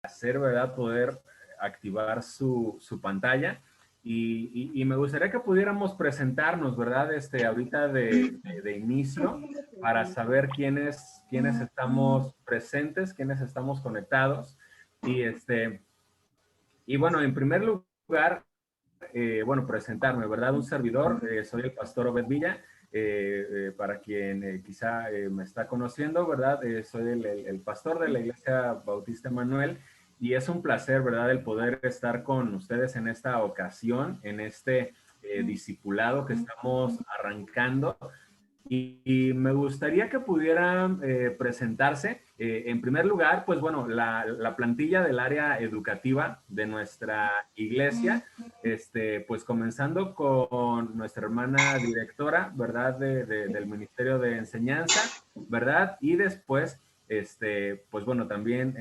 placer, ¿verdad?, poder activar su pantalla. Y me gustaría que pudiéramos presentarnos, ¿verdad? Ahorita de inicio, para saber quiénes estamos presentes, quiénes estamos conectados. Y, y bueno, en primer lugar, bueno, presentarme, ¿verdad? Un servidor, soy el pastor Obed Villa. Para quien quizá me está conociendo, ¿verdad? Soy el pastor de la Iglesia Bautista Emanuel, y es un placer, ¿verdad?, el poder estar con ustedes en esta ocasión, en este discipulado que estamos arrancando. Y me gustaría que pudieran presentarse. En primer lugar, pues bueno, la plantilla del área educativa de nuestra iglesia, pues comenzando con nuestra hermana directora, ¿verdad?, del Ministerio de Enseñanza, ¿verdad? Y después, pues bueno, también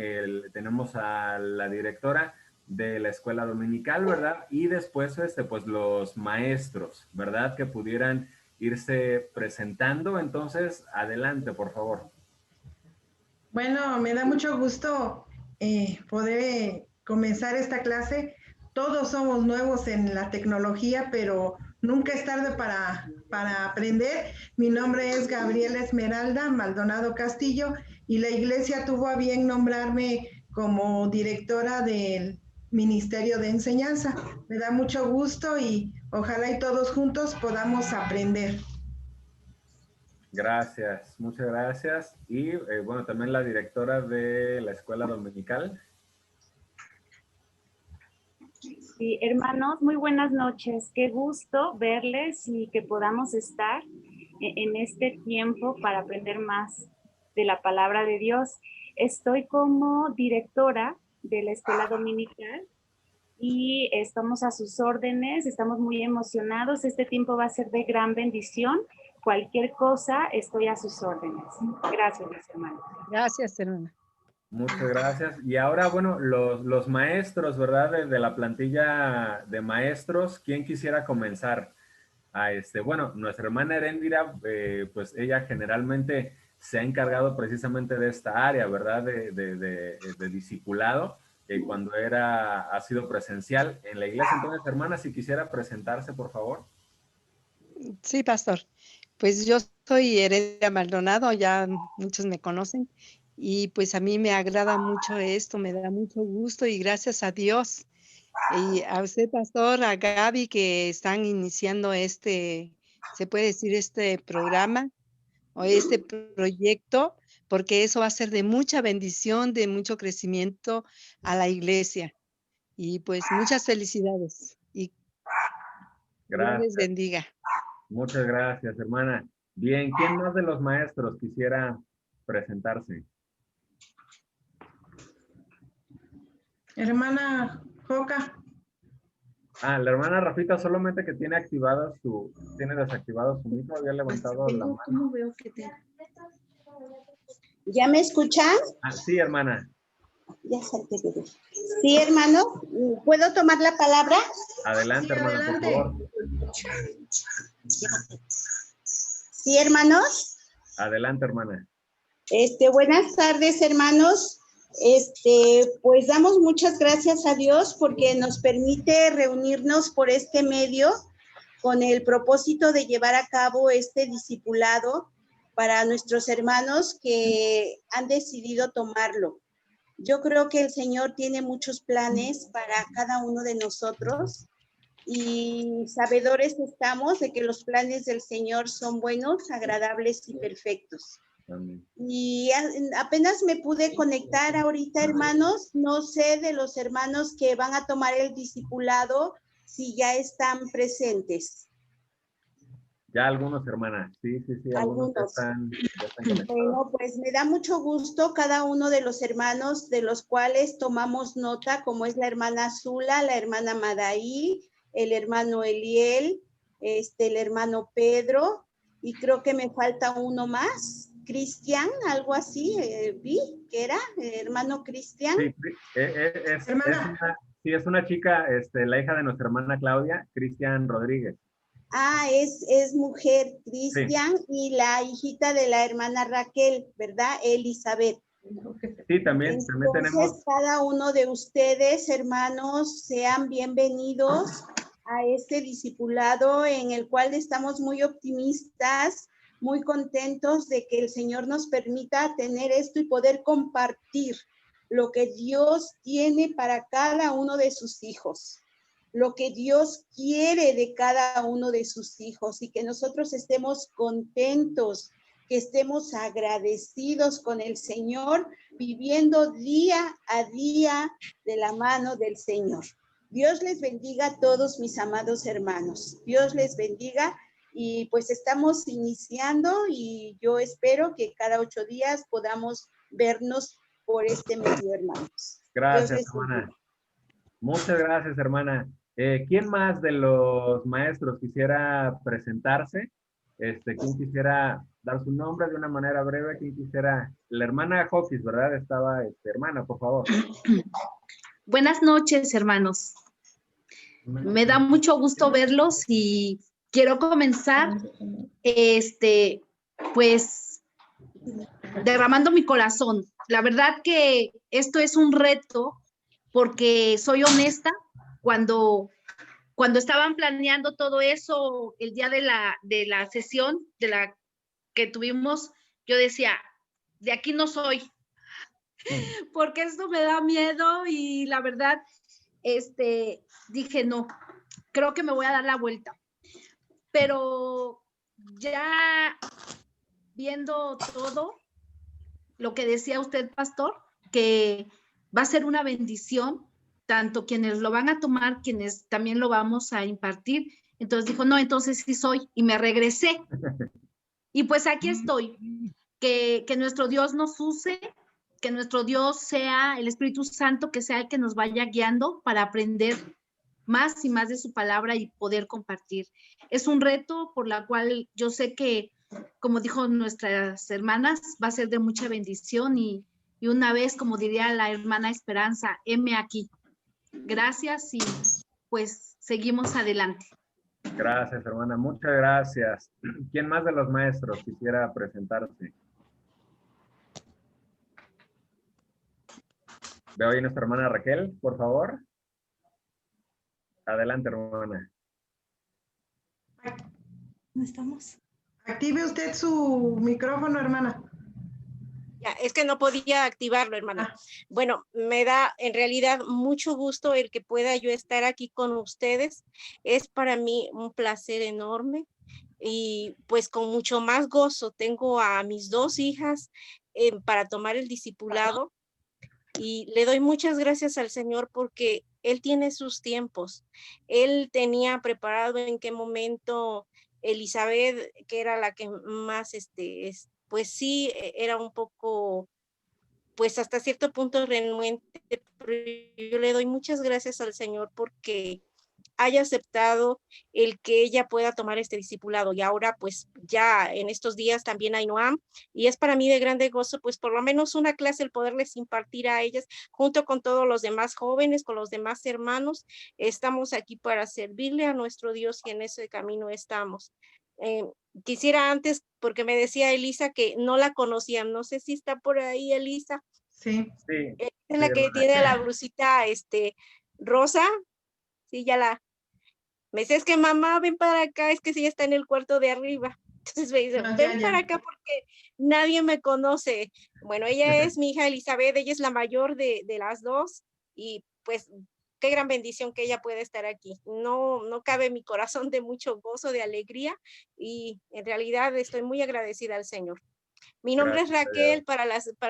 tenemos a la directora de la escuela dominical, ¿verdad? Y después, pues los maestros, ¿verdad?, que pudieran irse presentando. Entonces, adelante, por favor. Bueno, me da mucho gusto poder comenzar esta clase. Todos somos nuevos en la tecnología, pero nunca es tarde para aprender. Mi nombre es Gabriela Esmeralda Maldonado Castillo y la iglesia tuvo a bien nombrarme como directora del Ministerio de Enseñanza. Me da mucho gusto y ojalá y todos juntos podamos aprender. Gracias, muchas gracias. Y bueno, también la directora de la escuela dominical. Sí, hermanos, muy buenas noches. Qué gusto verles y que podamos estar en este tiempo para aprender más de la palabra de Dios. Estoy como directora de la escuela dominical y estamos a sus órdenes, estamos muy emocionados. Este tiempo va a ser de gran bendición. Cualquier cosa, estoy a sus órdenes. Gracias, mis hermanos. Gracias, hermana. Muchas gracias. Y ahora, bueno, los maestros, ¿verdad? De la plantilla de maestros, ¿quién quisiera comenzar? Bueno, nuestra hermana Heréndira, pues ella generalmente se ha encargado precisamente de esta área, ¿verdad? De discipulado, cuando ha sido presencial en la iglesia. Entonces, hermana, si quisiera presentarse, por favor. Sí, pastor. Pues yo soy Heredia Maldonado, ya muchos me conocen, y pues a mí me agrada mucho esto, me da mucho gusto y gracias a Dios. Y a usted, pastor, a Gaby, que están iniciando se puede decir, este programa o este proyecto, porque eso va a ser de mucha bendición, de mucho crecimiento a la iglesia. Y pues muchas felicidades y Dios les Gracias. bendiga. Muchas gracias, hermana. Bien, ¿quién más de los maestros quisiera presentarse? Hermana Joca. La hermana Rafita solamente que tiene desactivado su micro, había levantado la mano. ¿Cómo veo que te... ¿Ya me escuchan? Sí, hermana. Ya salté, bebé. Sí, hermano, ¿puedo tomar la palabra? Adelante, Sí, hermana, adelante. por favor. Sí, hermanos. Adelante, hermana. Buenas tardes, hermanos. Pues damos muchas gracias a Dios porque nos permite reunirnos por este medio con el propósito de llevar a cabo este discipulado para nuestros hermanos que han decidido tomarlo. Yo creo que el Señor tiene muchos planes para cada uno de nosotros y sabedores estamos de que los planes del Señor son buenos, agradables y perfectos. Amén. Y apenas me pude conectar ahorita, hermanos. No sé de los hermanos que van a tomar el discipulado si ya están presentes. Ya algunos, hermanas. Sí, algunos ya están conectados. Bueno, pues me da mucho gusto cada uno de los hermanos de los cuales tomamos nota, como es la hermana Zula, la hermana Madaí, el hermano Eliel, el hermano Pedro, y creo que me falta uno más, Cristian, algo así, vi que era, hermano Cristian. Sí, es una chica, la hija de nuestra hermana Claudia, Cristian Rodríguez. Es mujer, Cristian, Sí. y la hijita de la hermana Raquel, ¿verdad? Elizabeth. Sí, también tenemos. Entonces, cada uno de ustedes, hermanos, sean bienvenidos a este discipulado en el cual estamos muy optimistas, muy contentos de que el Señor nos permita tener esto y poder compartir lo que Dios tiene para cada uno de sus hijos, lo que Dios quiere de cada uno de sus hijos, y que nosotros estemos contentos, que estemos agradecidos con el Señor, viviendo día a día de la mano del Señor. Dios les bendiga a todos mis amados hermanos. Dios les bendiga, y pues estamos iniciando, y yo espero que cada 8 días podamos vernos por este medio, hermanos. Gracias, hermana. Muchas gracias, hermana. ¿Quién más de los maestros quisiera presentarse? ¿Quién quisiera dar su nombre de una manera breve? ¿Quién quisiera? La hermana Joquis, ¿verdad? Estaba, hermana, por favor. Buenas noches, hermanos. Me da mucho gusto verlos y quiero comenzar, pues, derramando mi corazón. La verdad que esto es un reto, porque soy honesta, cuando estaban planeando todo eso, el día de la sesión que tuvimos, yo decía, de aquí no soy, porque esto me da miedo, y la verdad, dije, no, creo que me voy a dar la vuelta. Pero ya viendo todo lo que decía usted, pastor, que va a ser una bendición, tanto quienes lo van a tomar, quienes también lo vamos a impartir. Entonces dijo, no, entonces sí soy, y me regresé. Y pues aquí estoy, que nuestro Dios nos use, que nuestro Dios sea el Espíritu Santo, que sea el que nos vaya guiando para aprender más y más de su palabra y poder compartir. Es un reto por la cual yo sé que, como dijo nuestras hermanas, va a ser de mucha bendición, y una vez, como diría la hermana Esperanza, heme aquí. Gracias, y pues seguimos adelante. Gracias, hermana. Muchas gracias. ¿Quién más de los maestros quisiera presentarse? Veo ahí nuestra hermana Raquel, por favor. Adelante, hermana. ¿Dónde estamos? Active usted su micrófono, hermana. Ya, es que no podía activarlo, hermana. Bueno, me da en realidad mucho gusto el que pueda yo estar aquí con ustedes. Es para mí un placer enorme, y pues con mucho más gozo tengo a mis 2 hijas para tomar el discipulado, y le doy muchas gracias al Señor porque Él tiene sus tiempos. Él tenía preparado en qué momento Elizabeth, que era la que más, pues sí, era un poco, pues hasta cierto punto renuente, pero yo le doy muchas gracias al Señor porque haya aceptado el que ella pueda tomar este discipulado. Y ahora pues ya en estos días también hay Noam, y es para mí de grande gozo pues por lo menos una clase el poderles impartir a ellas junto con todos los demás jóvenes, con los demás hermanos. Estamos aquí para servirle a nuestro Dios, y en ese camino estamos. Quisiera antes, porque me decía Elisa que no la conocían, no sé si está por ahí Elisa. Sí. Sí. Es la que tiene la blusita rosa. Sí, ya la... Me dice, es que mamá, ven para acá, es que sí está en el cuarto de arriba. Entonces me dice, ven para acá porque nadie me conoce. Bueno, ella es mi hija Elizabeth, ella es la mayor de las 2, y pues qué gran bendición que ella pueda estar aquí. No cabe mi corazón de mucho gozo, de alegría, y en realidad estoy muy agradecida al Señor. Mi nombre es Raquel, para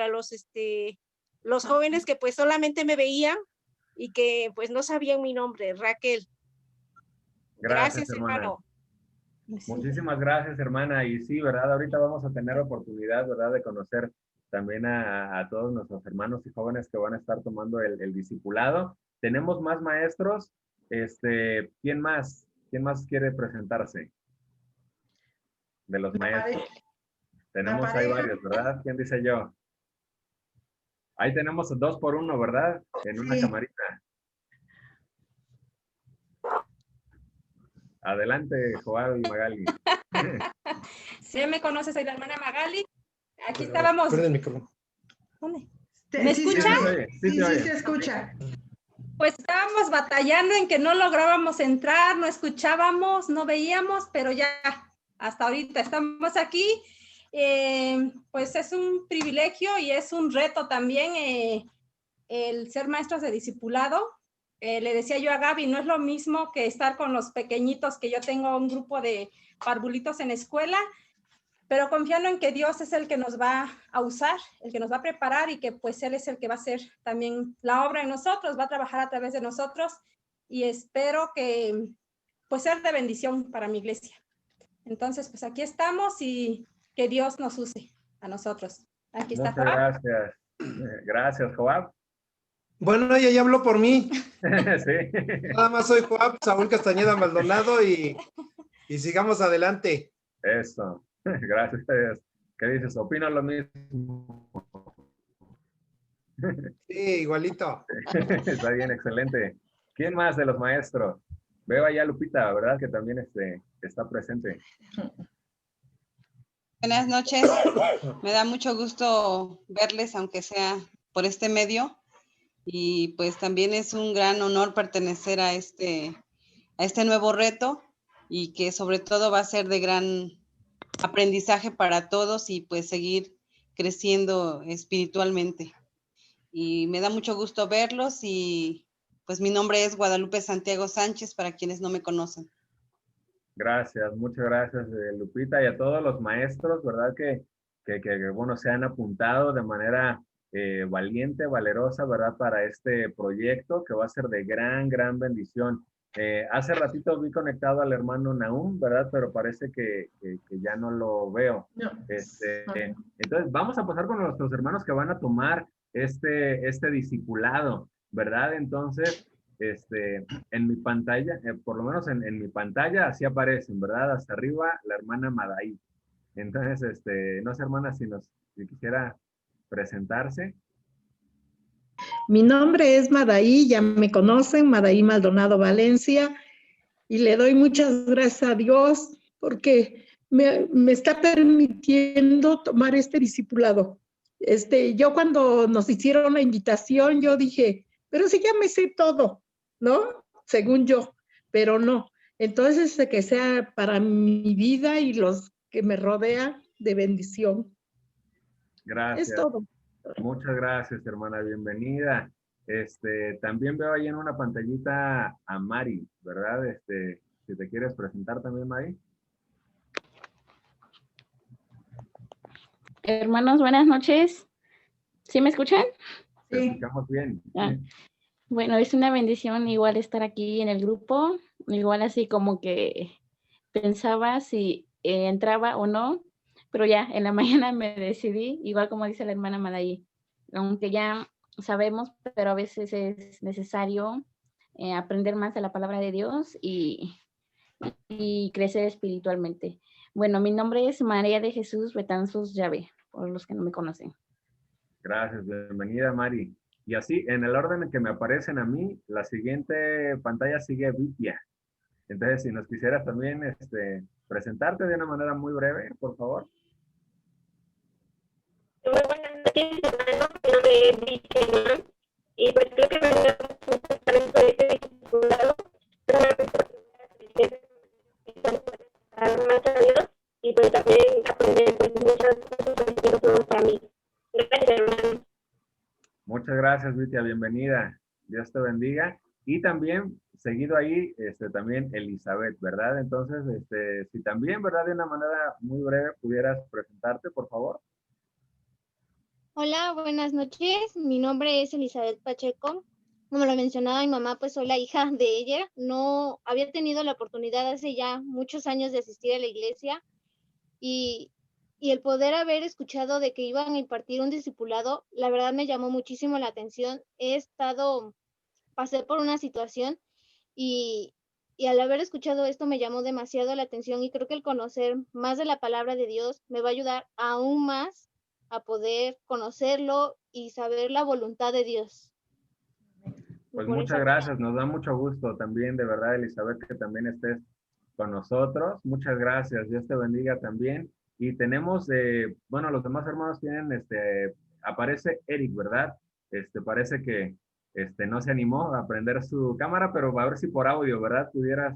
los jóvenes que pues solamente me veían y que pues no sabían mi nombre, Raquel. Gracias, hermano. Muchísimas gracias, hermana. Y sí, ¿verdad? Ahorita vamos a tener oportunidad, ¿verdad?, de conocer también a todos nuestros hermanos y jóvenes que van a estar tomando el discipulado. Tenemos más maestros. ¿Quién más? ¿Quién más quiere presentarse? De los maestros. Tenemos ahí varios, ¿verdad? ¿Quién dice yo? Ahí tenemos 2 por 1, ¿verdad? En una camarita. Adelante, Joao y Magali. Si me conoces, soy la hermana Magali. Aquí estábamos. ¿Dónde? ¿Me escuchan? Sí, se escucha. Pues estábamos batallando en que no lográbamos entrar, no escuchábamos, no veíamos, pero ya hasta ahorita estamos aquí. Pues es un privilegio y es un reto también el ser maestros de discipulado. Le decía yo a Gaby, no es lo mismo que estar con los pequeñitos, que yo tengo un grupo de parvulitos en escuela, pero confiando en que Dios es el que nos va a usar, el que nos va a preparar y que pues Él es el que va a hacer también la obra en nosotros, va a trabajar a través de nosotros y espero que pues ser de bendición para mi iglesia. Entonces pues aquí estamos y que Dios nos use a nosotros. Aquí está Muchas Joab. gracias. Gracias, Joab. Bueno, ella ya habló por mí. Sí. Nada más soy Joab Saúl Castañeda Maldonado y sigamos adelante. Eso. Gracias. ¿Qué dices? ¿Opino lo mismo? Sí, igualito. Está bien, excelente. ¿Quién más de los maestros? Veo allá a Lupita, ¿verdad? Que también está presente. Buenas noches. Me da mucho gusto verles, aunque sea por este medio. Y pues también es un gran honor pertenecer a este nuevo reto y que sobre todo va a ser de gran aprendizaje para todos y pues seguir creciendo espiritualmente. Y me da mucho gusto verlos y pues mi nombre es Guadalupe Santiago Sánchez para quienes no me conocen. Gracias, muchas gracias, Lupita, y a todos los maestros, ¿verdad? Que bueno, se han apuntado de manera valiente, valerosa, ¿verdad? Para este proyecto que va a ser de gran bendición. Hace ratito vi conectado al hermano Nahum, ¿verdad? Pero parece que ya no lo veo. No. Entonces, vamos a pasar con nuestros hermanos que van a tomar este discipulado, ¿verdad? Entonces, en mi pantalla, por lo menos en mi pantalla, así aparecen, ¿verdad? Hasta arriba, la hermana Madaí. Entonces, no sé, hermana, si quisiera presentarse. Mi nombre es Madaí, ya me conocen, Madaí Maldonado Valencia, y le doy muchas gracias a Dios porque me está permitiendo tomar este discipulado. Yo cuando nos hicieron la invitación, yo dije, pero si ya me sé todo, ¿no? Según yo, pero no. Entonces, que sea para mi vida y los que me rodean de bendición. Gracias. Es todo. Muchas gracias, hermana, bienvenida. También veo ahí en una pantallita a Mari, ¿verdad? Si te quieres presentar también, Mari. Hermanos, buenas noches. ¿Sí me escuchan? Te escuchamos bien. Ah, bueno, es una bendición igual estar aquí en el grupo, igual así como que pensaba si entraba o no, pero ya en la mañana me decidí, igual como dice la hermana Madaí, aunque ya sabemos, pero a veces es necesario aprender más de la palabra de Dios y crecer espiritualmente. Bueno, mi nombre es María de Jesús Betanzos Llave, por los que no me conocen. Gracias, bienvenida, Mari. Y así, en el orden en que me aparecen a mí, la siguiente pantalla sigue Vitia. Entonces, si nos quisieras también presentarte de una manera muy breve, por favor. Muy buenas noches, hermanos. Mi nombre es Vitia y pues creo que me da mucho talento de este discipulado. Más a Dios y pues también aprender pues, muchas cosas para mí. Gracias, hermano. Muchas gracias, Vitia, bienvenida. Dios te bendiga. Y también, seguido ahí, también Elizabeth, ¿verdad? Entonces, si también, ¿verdad? De una manera muy breve pudieras presentarte, por favor. Hola, buenas noches. Mi nombre es Elizabeth Pacheco. Como lo mencionaba mi mamá, pues soy la hija de ella. No había tenido la oportunidad hace ya muchos años de asistir a la iglesia y el poder haber escuchado de que iban a impartir un discipulado, la verdad me llamó muchísimo la atención. Pasé por una situación y al haber escuchado esto me llamó demasiado la atención y creo que el conocer más de la palabra de Dios me va a ayudar aún más a poder conocerlo y saber la voluntad de Dios. Pues muchas gracias, nos da mucho gusto también, de verdad, Elizabeth, que también estés con nosotros. Muchas gracias, Dios te bendiga también. Y tenemos, bueno, los demás hermanos tienen aparece Eric, ¿verdad? Parece que no se animó a prender su cámara, pero a ver si por audio, ¿verdad? Pudieras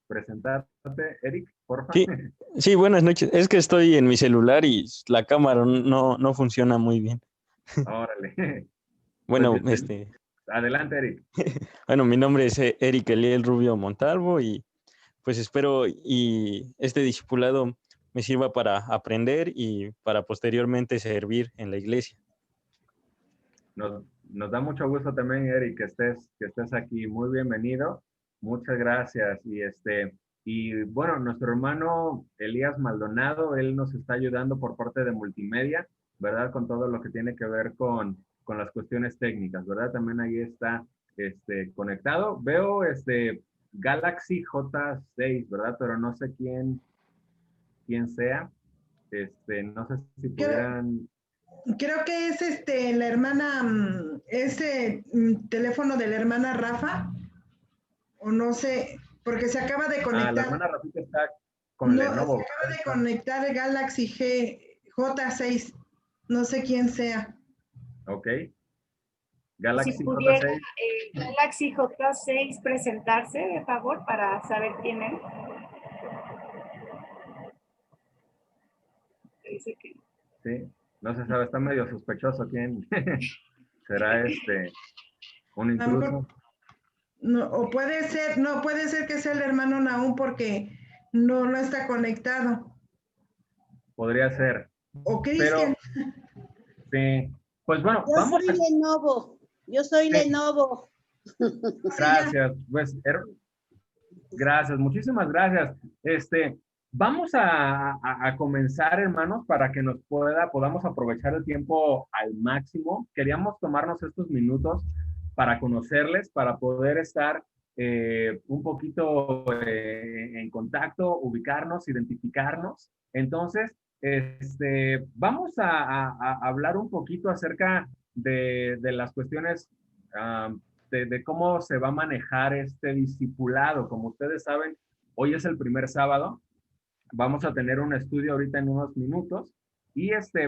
presentarte, Eric, por favor. Sí, sí, buenas noches. Es que estoy en mi celular y la cámara no funciona muy bien. Órale. Bueno, Pues, adelante, Eric. Bueno, mi nombre es Eric Eliel Rubio Montalvo y pues espero y este discipulado me sirva para aprender y para posteriormente servir en la iglesia. Nos da mucho gusto también, Eric, que estés aquí. Muy bienvenido. Muchas gracias. Y bueno, nuestro hermano Elías Maldonado, él nos está ayudando por parte de multimedia, ¿verdad? Con todo lo que tiene que ver con las cuestiones técnicas, ¿verdad? También ahí está conectado. Veo Galaxy J6, ¿verdad? Pero no sé quién sea. No sé si pudieran... Creo que es la hermana, ese teléfono de la hermana Rafa, o no sé, porque se acaba de conectar. La hermana Rafita está con Lenovo. Se acaba de conectar el Galaxy J6, no sé quién sea. Ok. Galaxy si pudiera J6. Galaxy J6 presentarse, de favor, para saber quién es. Dice que... Sí, no se sabe, está medio sospechoso quién será un intruso. No, o puede ser que sea el hermano Nahum porque no está conectado. Podría ser. O Cristian. Sí, pues bueno, Yo soy Lenovo. Gracias, pues, gracias, muchísimas gracias. Vamos a comenzar, hermanos, para que podamos aprovechar el tiempo al máximo. Queríamos tomarnos estos minutos para conocerles, para poder estar un poquito en contacto, ubicarnos, identificarnos. Entonces, vamos a hablar un poquito acerca de las cuestiones de cómo se va a manejar este discipulado. Como ustedes saben, hoy es el primer sábado. Vamos a tener un estudio ahorita en unos minutos.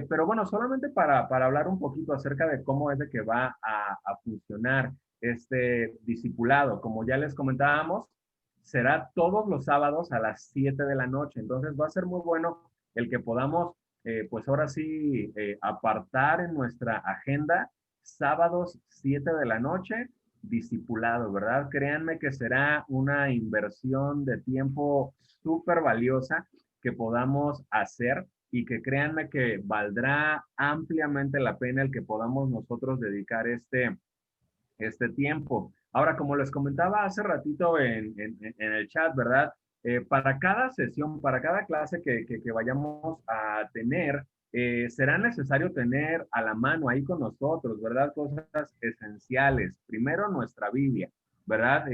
Pero bueno, solamente para hablar un poquito acerca de cómo es de que va a funcionar este discipulado. Como ya les comentábamos, será todos los sábados a las 7 de la noche. Entonces va a ser muy bueno el que podamos, pues ahora sí, apartar en nuestra agenda sábados 7 de la noche, discipulado, ¿verdad? Créanme que será una inversión de tiempo súper valiosa que podamos hacer y que créanme que valdrá ampliamente la pena el que podamos nosotros dedicar este tiempo. Ahora, como les comentaba hace ratito en el chat, ¿verdad? Para cada sesión, para cada clase que vayamos a tener, será necesario tener a la mano ahí con nosotros, ¿verdad? Cosas esenciales. Primero, nuestra Biblia, ¿verdad?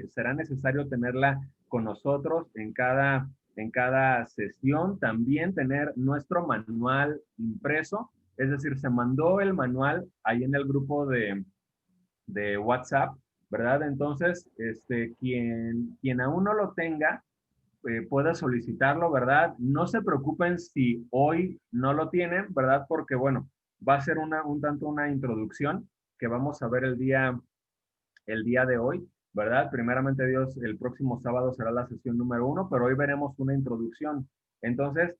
Será necesario tenerla con nosotros en cada sesión. También tener nuestro manual impreso, es decir, se mandó el manual ahí en el grupo de WhatsApp, ¿verdad? Entonces, quien aún no lo tenga, pueda solicitarlo, ¿verdad? No se preocupen si hoy no lo tienen, ¿verdad? Porque, bueno, va a ser un tanto una introducción que vamos a ver el día de hoy, ¿verdad? Primeramente Dios, el próximo sábado será la sesión número 1, pero hoy veremos una introducción. Entonces,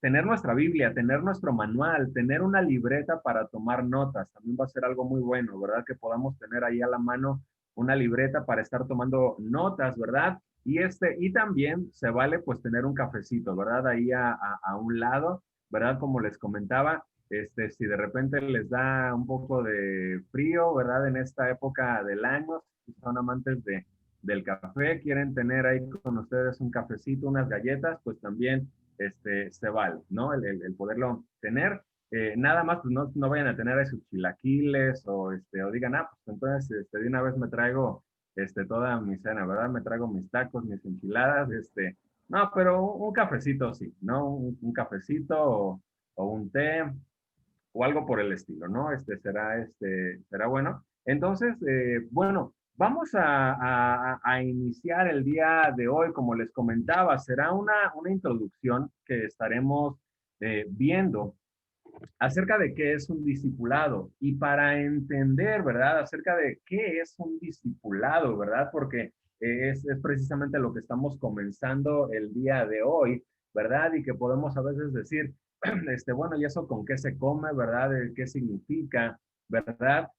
tener nuestra Biblia, tener nuestro manual, tener una libreta para tomar notas, también va a ser algo muy bueno, ¿verdad? Que podamos tener ahí a la mano una libreta para estar tomando notas, ¿verdad? Y también se vale pues tener un cafecito, ¿verdad? Ahí a un lado, ¿verdad? Como les comentaba, si de repente les da un poco de frío, ¿verdad? En esta época del año, si son amantes del café, quieren tener ahí con ustedes un cafecito, unas galletas, pues también se vale, ¿no? El poderlo tener. Nada más, pues no vayan a tener esos chilaquiles o digan, pues entonces de una vez me traigo toda mi cena, ¿verdad? Me traigo mis tacos, mis enchiladas, no, pero un cafecito sí, ¿no? Un cafecito o un té o algo por el estilo, ¿no? Será bueno. Entonces, bueno, vamos a iniciar el día de hoy, como les comentaba, será una introducción que estaremos viendo acerca de qué es un discipulado y para entender, ¿verdad? Acerca de qué es un discipulado, ¿verdad? Porque es precisamente lo que estamos comenzando el día de hoy, ¿verdad? Y que podemos a veces decir, bueno, ¿y eso con qué se come, verdad? ¿Qué significa, verdad?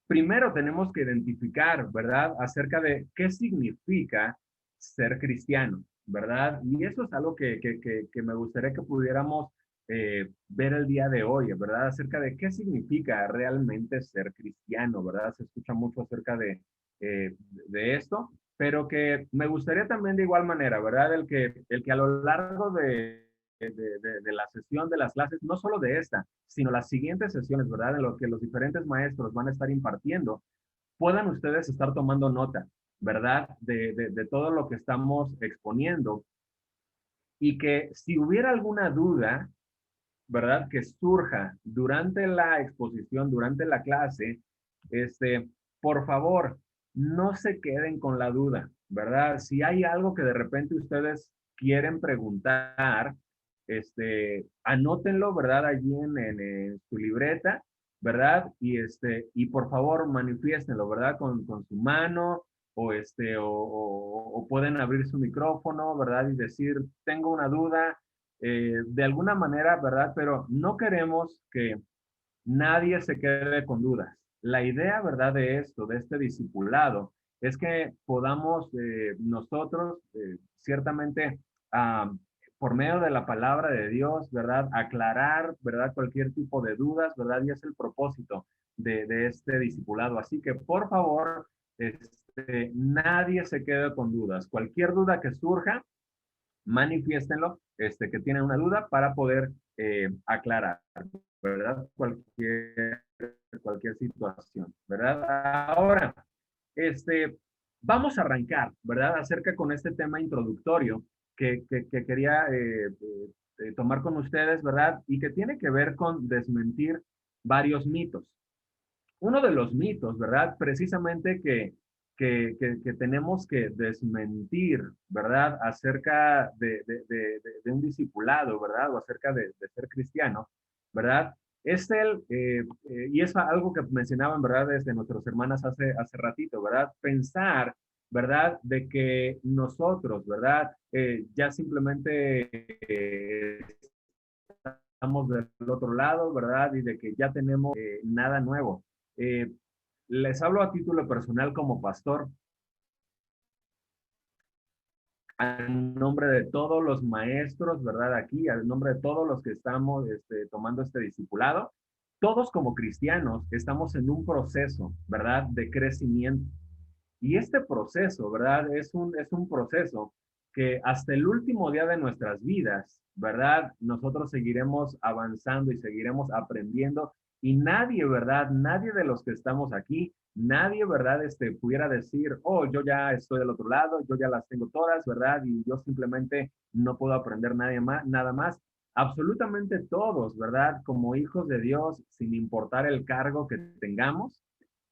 Primero tenemos que identificar, ¿verdad? Acerca de qué significa ser cristiano, ¿verdad? Y eso es algo que me gustaría que pudiéramos ver el día de hoy, ¿verdad? Acerca de qué significa realmente ser cristiano, ¿verdad? Se escucha mucho acerca de esto, pero que me gustaría también de igual manera, ¿verdad? El que a lo largo de la sesión de las clases, no solo de esta, sino las siguientes sesiones, ¿verdad? En lo que los diferentes maestros van a estar impartiendo, puedan ustedes estar tomando nota, ¿verdad? De todo lo que estamos exponiendo y que si hubiera alguna duda, ¿verdad? Que surja durante la exposición, durante la clase, por favor, no se queden con la duda, ¿verdad? Si hay algo que de repente ustedes quieren preguntar, anótenlo, ¿verdad? Allí en su libreta, ¿verdad? Y por favor, manifiéstenlo, ¿verdad? Con su mano o pueden abrir su micrófono, ¿verdad? Y decir, tengo una duda, de alguna manera, ¿verdad? Pero no queremos que nadie se quede con dudas. La idea, ¿verdad? De esto, de este discipulado, es que podamos nosotros, ciertamente, por medio de la palabra de Dios, ¿verdad? Aclarar, ¿verdad? Cualquier tipo de dudas, ¿verdad? Y es el propósito de este discipulado. Así que, por favor, nadie se quede con dudas. Cualquier duda que surja, manifiéstenlo, que tienen una duda para poder aclarar, ¿verdad? Cualquier situación, ¿verdad? Ahora, vamos a arrancar, ¿verdad? Acerca con este tema introductorio que quería tomar con ustedes, ¿verdad? Y que tiene que ver con desmentir varios mitos. Uno de los mitos, ¿verdad? Precisamente que tenemos que desmentir, ¿verdad? Acerca de un discipulado, ¿verdad? O acerca de ser cristiano, ¿verdad? Y es algo que mencionaban, ¿verdad? Desde nuestras hermanas hace ratito, ¿verdad? Pensar, ¿verdad? De que nosotros, ¿verdad? Ya simplemente estamos del otro lado, ¿verdad? Y de que ya tenemos nada nuevo. Les hablo a título personal como pastor, en nombre de todos los maestros, ¿verdad? Aquí, en nombre de todos los que estamos tomando este discipulado, todos como cristianos estamos en un proceso, ¿verdad? De crecimiento. Y este proceso, ¿verdad? Es un proceso que hasta el último día de nuestras vidas, ¿verdad? Nosotros seguiremos avanzando y seguiremos aprendiendo y nadie, ¿verdad? Nadie de los que estamos aquí, nadie, ¿verdad? Pudiera decir, oh, yo ya estoy del otro lado, yo ya las tengo todas, ¿verdad? Y yo simplemente no puedo aprender nada más. Absolutamente todos, ¿verdad? Como hijos de Dios, sin importar el cargo que tengamos,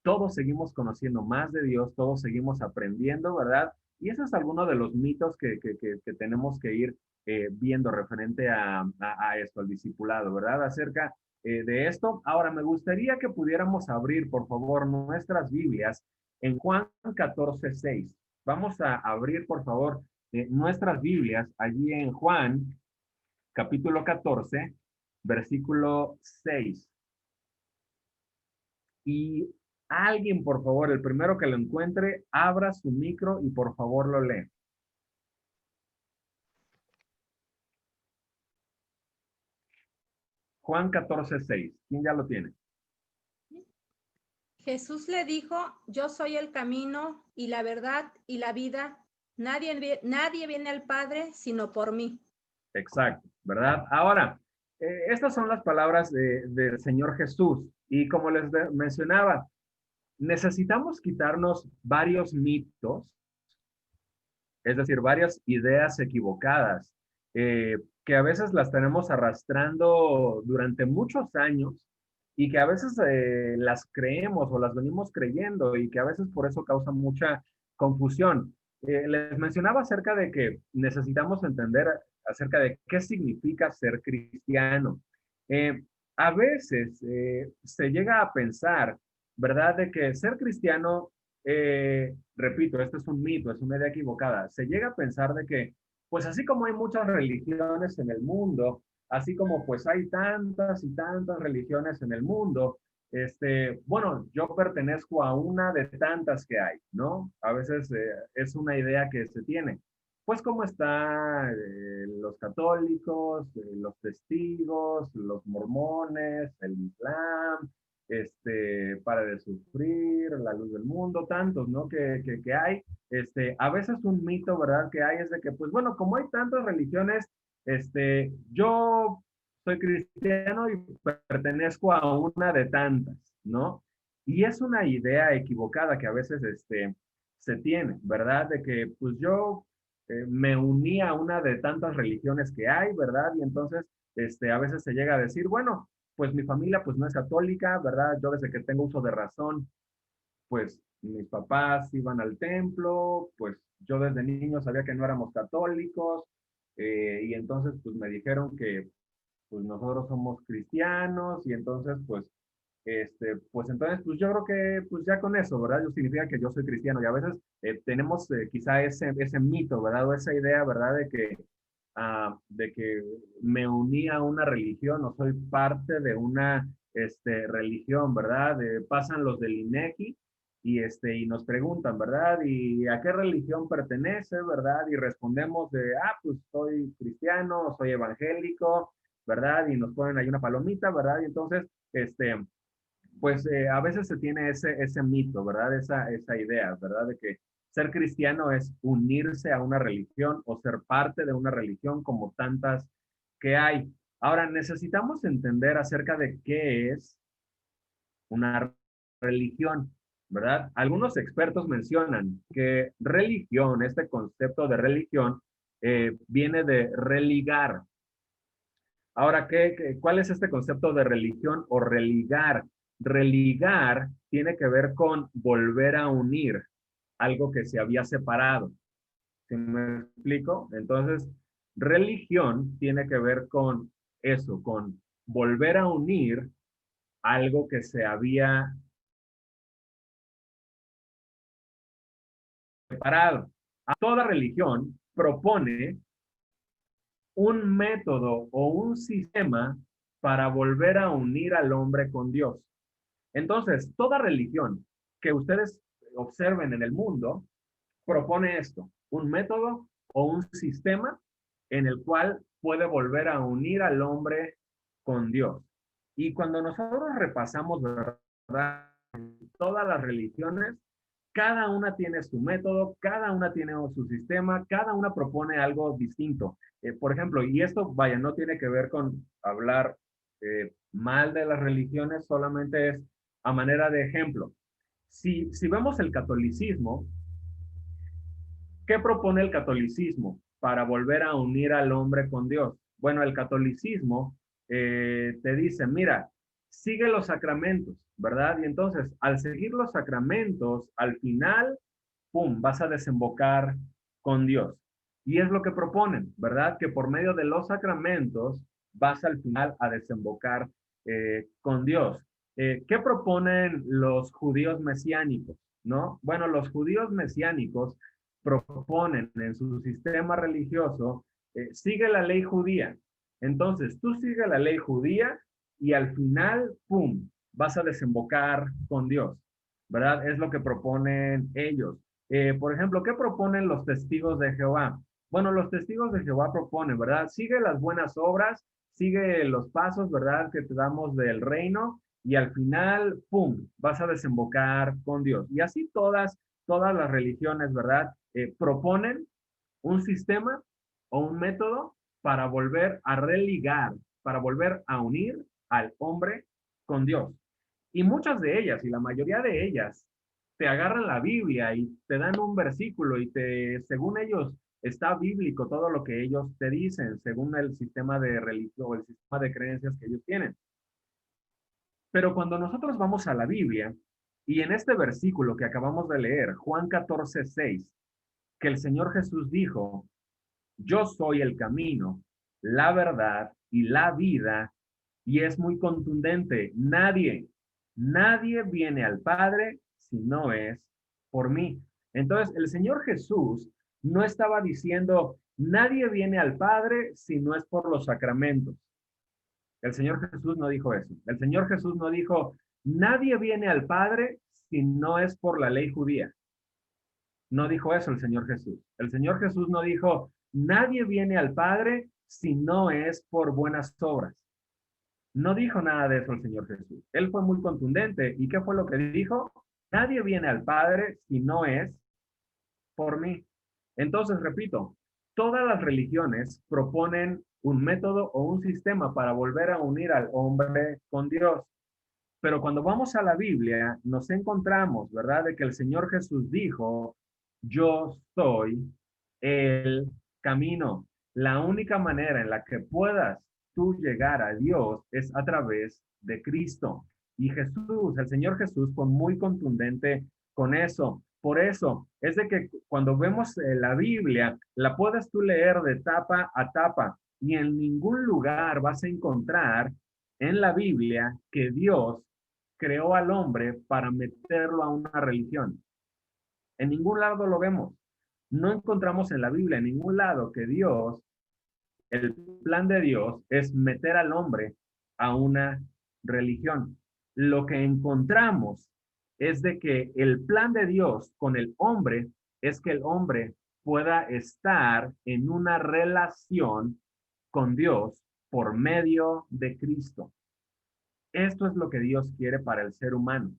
todos seguimos conociendo más de Dios, todos seguimos aprendiendo, ¿verdad? Y eso es alguno de los mitos que tenemos que ir viendo referente a esto, al discipulado, ¿verdad? Acerca de esto. Ahora, me gustaría que pudiéramos abrir, por favor, nuestras Biblias en Juan 14:6. Vamos a abrir, por favor, nuestras Biblias allí en Juan, capítulo 14, versículo 6. Y alguien, por favor, el primero que lo encuentre, abra su micro y por favor lo lee. Juan 14:6. ¿Quién ya lo tiene? Jesús le dijo, yo soy el camino y la verdad y la vida. Nadie viene al Padre sino por mí. Exacto, ¿verdad? Ahora, estas son las palabras del Señor Jesús. Y como les mencionaba, necesitamos quitarnos varios mitos, es decir, varias ideas equivocadas, que a veces las tenemos arrastrando durante muchos años y que a veces las creemos o las venimos creyendo y que a veces por eso causa mucha confusión. Les mencionaba acerca de que necesitamos entender acerca de qué significa ser cristiano. A veces se llega a pensar, ¿verdad?, de que ser cristiano, repito, esto es un mito, es una idea equivocada. Se llega a pensar de que, pues así como hay muchas religiones en el mundo, así como pues hay tantas y tantas religiones en el mundo, bueno, yo pertenezco a una de tantas que hay, ¿no? A veces es una idea que se tiene. Pues como están los católicos, los testigos, los mormones, el Islam, Para de Sufrir, La Luz del Mundo, tantos, ¿no? Que hay. A veces un mito, ¿verdad? Que hay es de que, pues bueno, como hay tantas religiones, yo soy cristiano y pertenezco a una de tantas, ¿no? Y es una idea equivocada que a veces se tiene, ¿verdad? De que pues yo me uní a una de tantas religiones que hay, ¿verdad? Y entonces a veces se llega a decir, bueno, pues mi familia pues no es católica, ¿verdad? Yo desde que tengo uso de razón, pues mis papás iban al templo, pues yo desde niño sabía que no éramos católicos, y entonces pues me dijeron que pues nosotros somos cristianos, y entonces pues entonces pues yo creo que pues ya con eso, ¿verdad? Yo significa que yo soy cristiano, y a veces tenemos quizá ese mito, ¿verdad? O esa idea, ¿verdad? De que me uní a una religión o soy parte de una religión, ¿verdad? Pasan los del INEGI y nos preguntan, ¿verdad? ¿Y a qué religión pertenece, verdad? Y respondemos pues soy cristiano, soy evangélico, ¿verdad? Y nos ponen ahí una palomita, ¿verdad? Y entonces, pues a veces se tiene ese mito, ¿verdad? Esa idea, ¿verdad? De que ser cristiano es unirse a una religión o ser parte de una religión como tantas que hay. Ahora, necesitamos entender acerca de qué es una religión, ¿verdad? Algunos expertos mencionan que religión, este concepto de religión, viene de religar. Ahora, ¿cuál es este concepto de religión o religar? Religar tiene que ver con volver a unir algo que se había separado. ¿Sí me explico? Entonces, religión tiene que ver con eso, con volver a unir algo que se había separado. Toda religión propone un método o un sistema para volver a unir al hombre con Dios. Entonces, toda religión que ustedes observen en el mundo propone esto, un método o un sistema en el cual puede volver a unir al hombre con Dios. Y cuando nosotros repasamos, ¿verdad?, todas las religiones, cada una tiene su método, cada una tiene su sistema, cada una propone algo distinto. Por ejemplo, y esto, vaya, no tiene que ver con hablar mal de las religiones, solamente es a manera de ejemplo. Si vemos el catolicismo, ¿qué propone el catolicismo para volver a unir al hombre con Dios? Bueno, el catolicismo te dice, mira, sigue los sacramentos, ¿verdad? Y entonces, al seguir los sacramentos, al final, ¡pum!, vas a desembocar con Dios. Y es lo que proponen, ¿verdad? Que por medio de los sacramentos vas al final a desembocar con Dios. ¿Qué proponen los judíos mesiánicos? ¿No? Bueno, los judíos mesiánicos proponen en su sistema religioso, sigue la ley judía. Entonces, tú sigue la ley judía y al final, ¡pum!, vas a desembocar con Dios, ¿verdad? Es lo que proponen ellos. Por ejemplo, ¿qué proponen los testigos de Jehová? Bueno, los testigos de Jehová proponen, ¿verdad? Sigue las buenas obras, sigue los pasos, ¿verdad?, que te damos del reino y al final, ¡pum!, vas a desembocar con Dios. Y así todas las religiones, ¿verdad?, proponen un sistema o un método para volver a religar, para volver a unir al hombre con Dios. Y muchas de ellas, y la mayoría de ellas, te agarran la Biblia y te dan un versículo y según ellos, está bíblico todo lo que ellos te dicen, según el sistema de religión o el sistema de creencias que ellos tienen. Pero cuando nosotros vamos a la Biblia, y en este versículo que acabamos de leer, Juan 14:6, que el Señor Jesús dijo yo soy el camino, la verdad y la vida, y es muy contundente. Nadie viene al Padre si no es por mí. Entonces, el Señor Jesús no estaba diciendo, nadie viene al Padre si no es por los sacramentos. El Señor Jesús no dijo eso. El Señor Jesús no dijo, nadie viene al Padre si no es por la ley judía. No dijo eso el Señor Jesús. El Señor Jesús no dijo, nadie viene al Padre si no es por buenas obras. No dijo nada de eso el Señor Jesús. Él fue muy contundente. ¿Y qué fue lo que dijo? Nadie viene al Padre si no es por mí. Entonces, repito, todas las religiones proponen un método o un sistema para volver a unir al hombre con Dios. Pero cuando vamos a la Biblia, nos encontramos, ¿verdad?, de que el Señor Jesús dijo, yo soy el camino. La única manera en la que puedas tú llegar a Dios es a través de Cristo. Y Jesús, el Señor Jesús, fue muy contundente con eso. Por eso, es de que cuando vemos la Biblia, la puedes tú leer de tapa a tapa y en ningún lugar vas a encontrar en la Biblia que Dios creó al hombre para meterlo a una religión. En ningún lado lo vemos. No encontramos en la Biblia, en ningún lado, que Dios, el plan de Dios es meter al hombre a una religión. Lo que encontramos es de que el plan de Dios con el hombre es que el hombre pueda estar en una relación con Dios por medio de Cristo. Esto es lo que Dios quiere para el ser humano,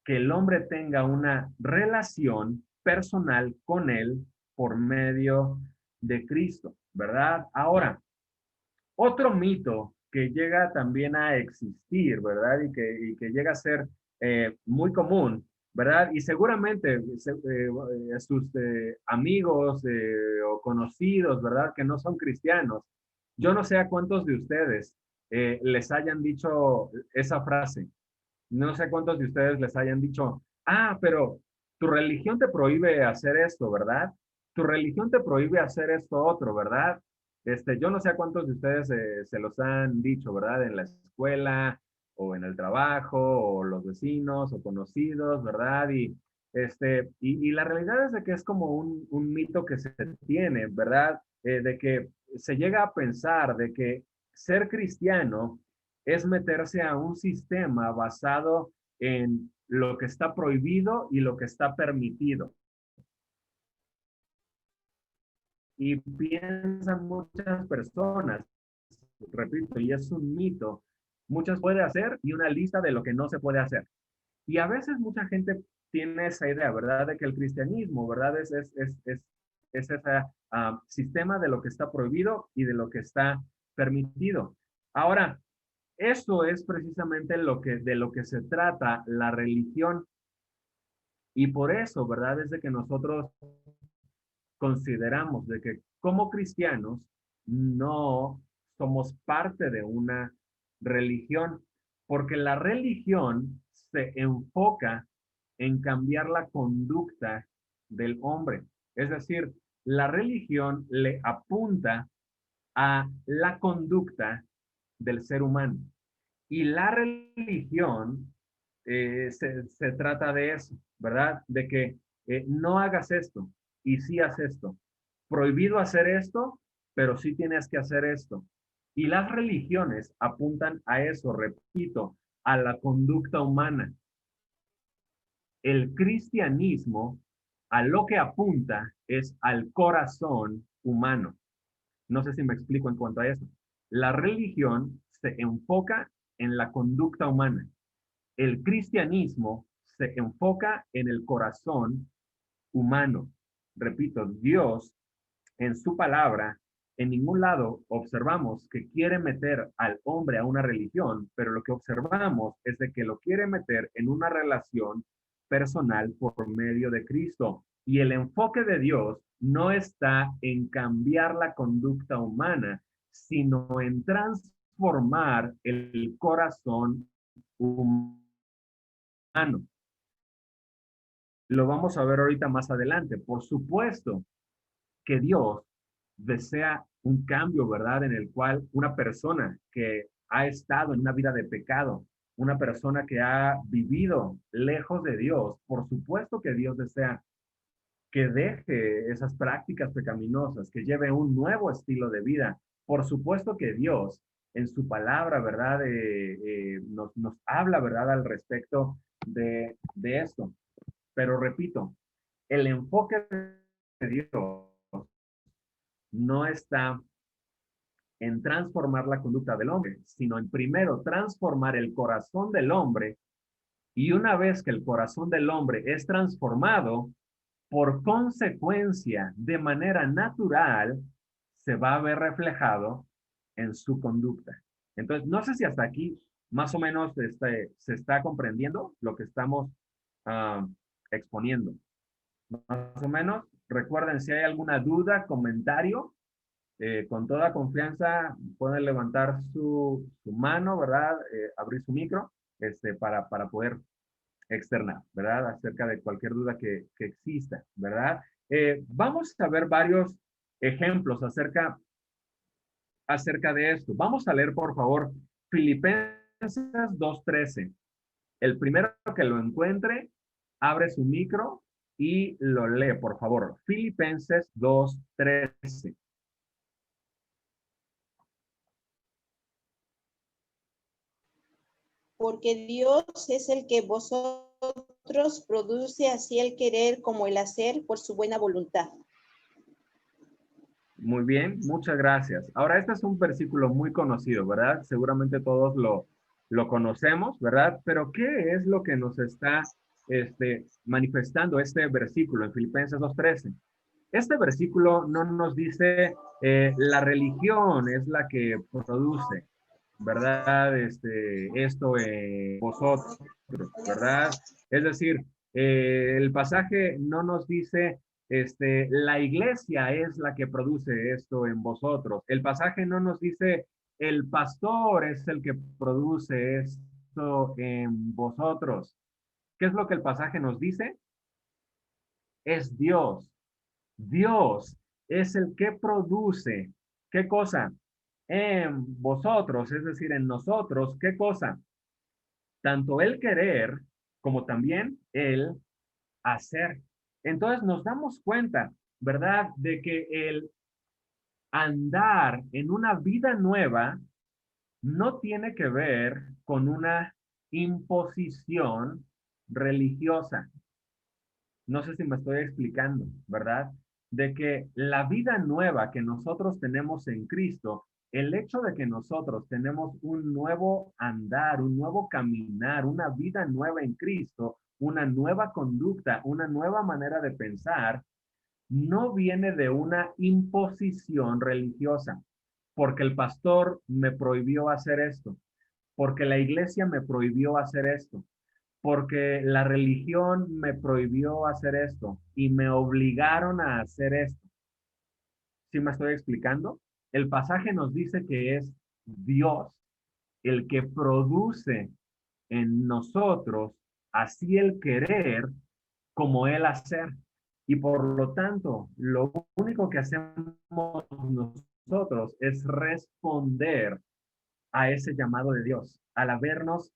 que el hombre tenga una relación personal con él por medio de Cristo, ¿verdad? Ahora, otro mito que llega también a existir, ¿verdad? Y que llega a ser muy común, ¿verdad? Y seguramente sus amigos o conocidos, ¿verdad? Que no son cristianos. Yo no sé a cuántos de ustedes les hayan dicho esa frase. No sé cuántos de ustedes les hayan dicho, pero tu religión te prohíbe hacer esto, ¿verdad? Tu religión te prohíbe hacer esto otro, ¿verdad? Yo no sé a cuántos de ustedes se los han dicho, ¿verdad? En la escuela o en el trabajo o los vecinos o conocidos, ¿verdad? Y la realidad es de que es como un mito que se tiene, ¿verdad? De que se llega a pensar de que ser cristiano es meterse a un sistema basado en lo que está prohibido y lo que está permitido. Y piensan muchas personas, repito, y es un mito, muchas puede hacer y una lista de lo que no se puede hacer. Y a veces mucha gente tiene esa idea, ¿verdad? De que el cristianismo, ¿verdad? Es ese sistema de lo que está prohibido y de lo que está permitido. Ahora, eso es precisamente de lo que se trata la religión. Y por eso, ¿verdad? Es de que nosotros consideramos de que como cristianos no somos parte de una religión, porque la religión se enfoca en cambiar la conducta del hombre. Es decir, la religión le apunta a la conducta del ser humano. Y la religión se trata de eso, ¿verdad? De que no hagas esto y sí haces esto. Prohibido hacer esto, pero sí tienes que hacer esto. Y las religiones apuntan a eso, repito, a la conducta humana. El cristianismo a lo que apunta es al corazón humano. No sé si me explico en cuanto a eso. La religión se enfoca en la conducta humana. El cristianismo se enfoca en el corazón humano. Repito, Dios en su palabra, en ningún lado observamos que quiere meter al hombre a una religión, pero lo que observamos es de que lo quiere meter en una relación personal por medio de Cristo. Y el enfoque de Dios no está en cambiar la conducta humana, sino en transformar el corazón humano. Lo vamos a ver ahorita más adelante. Por supuesto que Dios desea un cambio, ¿verdad? En el cual una persona que ha estado en una vida de pecado, una persona que ha vivido lejos de Dios, por supuesto que Dios desea que deje esas prácticas pecaminosas, que lleve un nuevo estilo de vida. Por supuesto que Dios en su palabra, ¿verdad? Nos habla, ¿verdad? Al respecto de esto. Pero repito, el enfoque de Dios no está en transformar la conducta del hombre, sino en primero transformar el corazón del hombre, y una vez que el corazón del hombre es transformado, por consecuencia, de manera natural, se va a ver reflejado en su conducta. Entonces, no sé si hasta aquí más o menos se está comprendiendo lo que estamos exponiendo. Más o menos, recuerden, si hay alguna duda, comentario, con toda confianza pueden levantar su mano, ¿verdad? Abrir su micro para poder externar, ¿verdad? Acerca de cualquier duda que exista, ¿verdad? Vamos a ver varios ejemplos acerca de esto. Vamos a leer, por favor, Filipenses 2:13. El primero que lo encuentre, abre su micro y lo lee, por favor. Filipenses 2:13. Porque Dios es el que vosotros produce así el querer como el hacer por su buena voluntad. Muy bien, muchas gracias. Ahora, este es un versículo muy conocido, ¿verdad? Seguramente todos lo conocemos, ¿verdad? Pero ¿qué es lo que nos está manifestando este versículo en Filipenses 2:13? Este versículo no nos dice la religión es la que produce, ¿verdad? Esto vosotros, ¿verdad? Es decir, el pasaje no nos dice la iglesia es la que produce esto en vosotros. El pasaje no nos dice el pastor es el que produce esto en vosotros. ¿Qué es lo que el pasaje nos dice? Es Dios. Dios es el que produce. ¿Qué cosa? En vosotros, es decir, en nosotros. ¿Qué cosa? Tanto el querer como también el hacer. Entonces nos damos cuenta, ¿verdad? De que el andar en una vida nueva no tiene que ver con una imposición religiosa. No sé si me estoy explicando, ¿verdad? De que la vida nueva que nosotros tenemos en Cristo, el hecho de que nosotros tenemos un nuevo andar, un nuevo caminar, una vida nueva en Cristo, una nueva conducta, una nueva manera de pensar, no viene de una imposición religiosa, porque el pastor me prohibió hacer esto, porque la iglesia me prohibió hacer esto, porque la religión me prohibió hacer esto y me obligaron a hacer esto. ¿Sí me estoy explicando? El pasaje nos dice que es Dios el que produce en nosotros así el querer como el hacer. Y por lo tanto, lo único que hacemos nosotros es responder a ese llamado de Dios, al habernos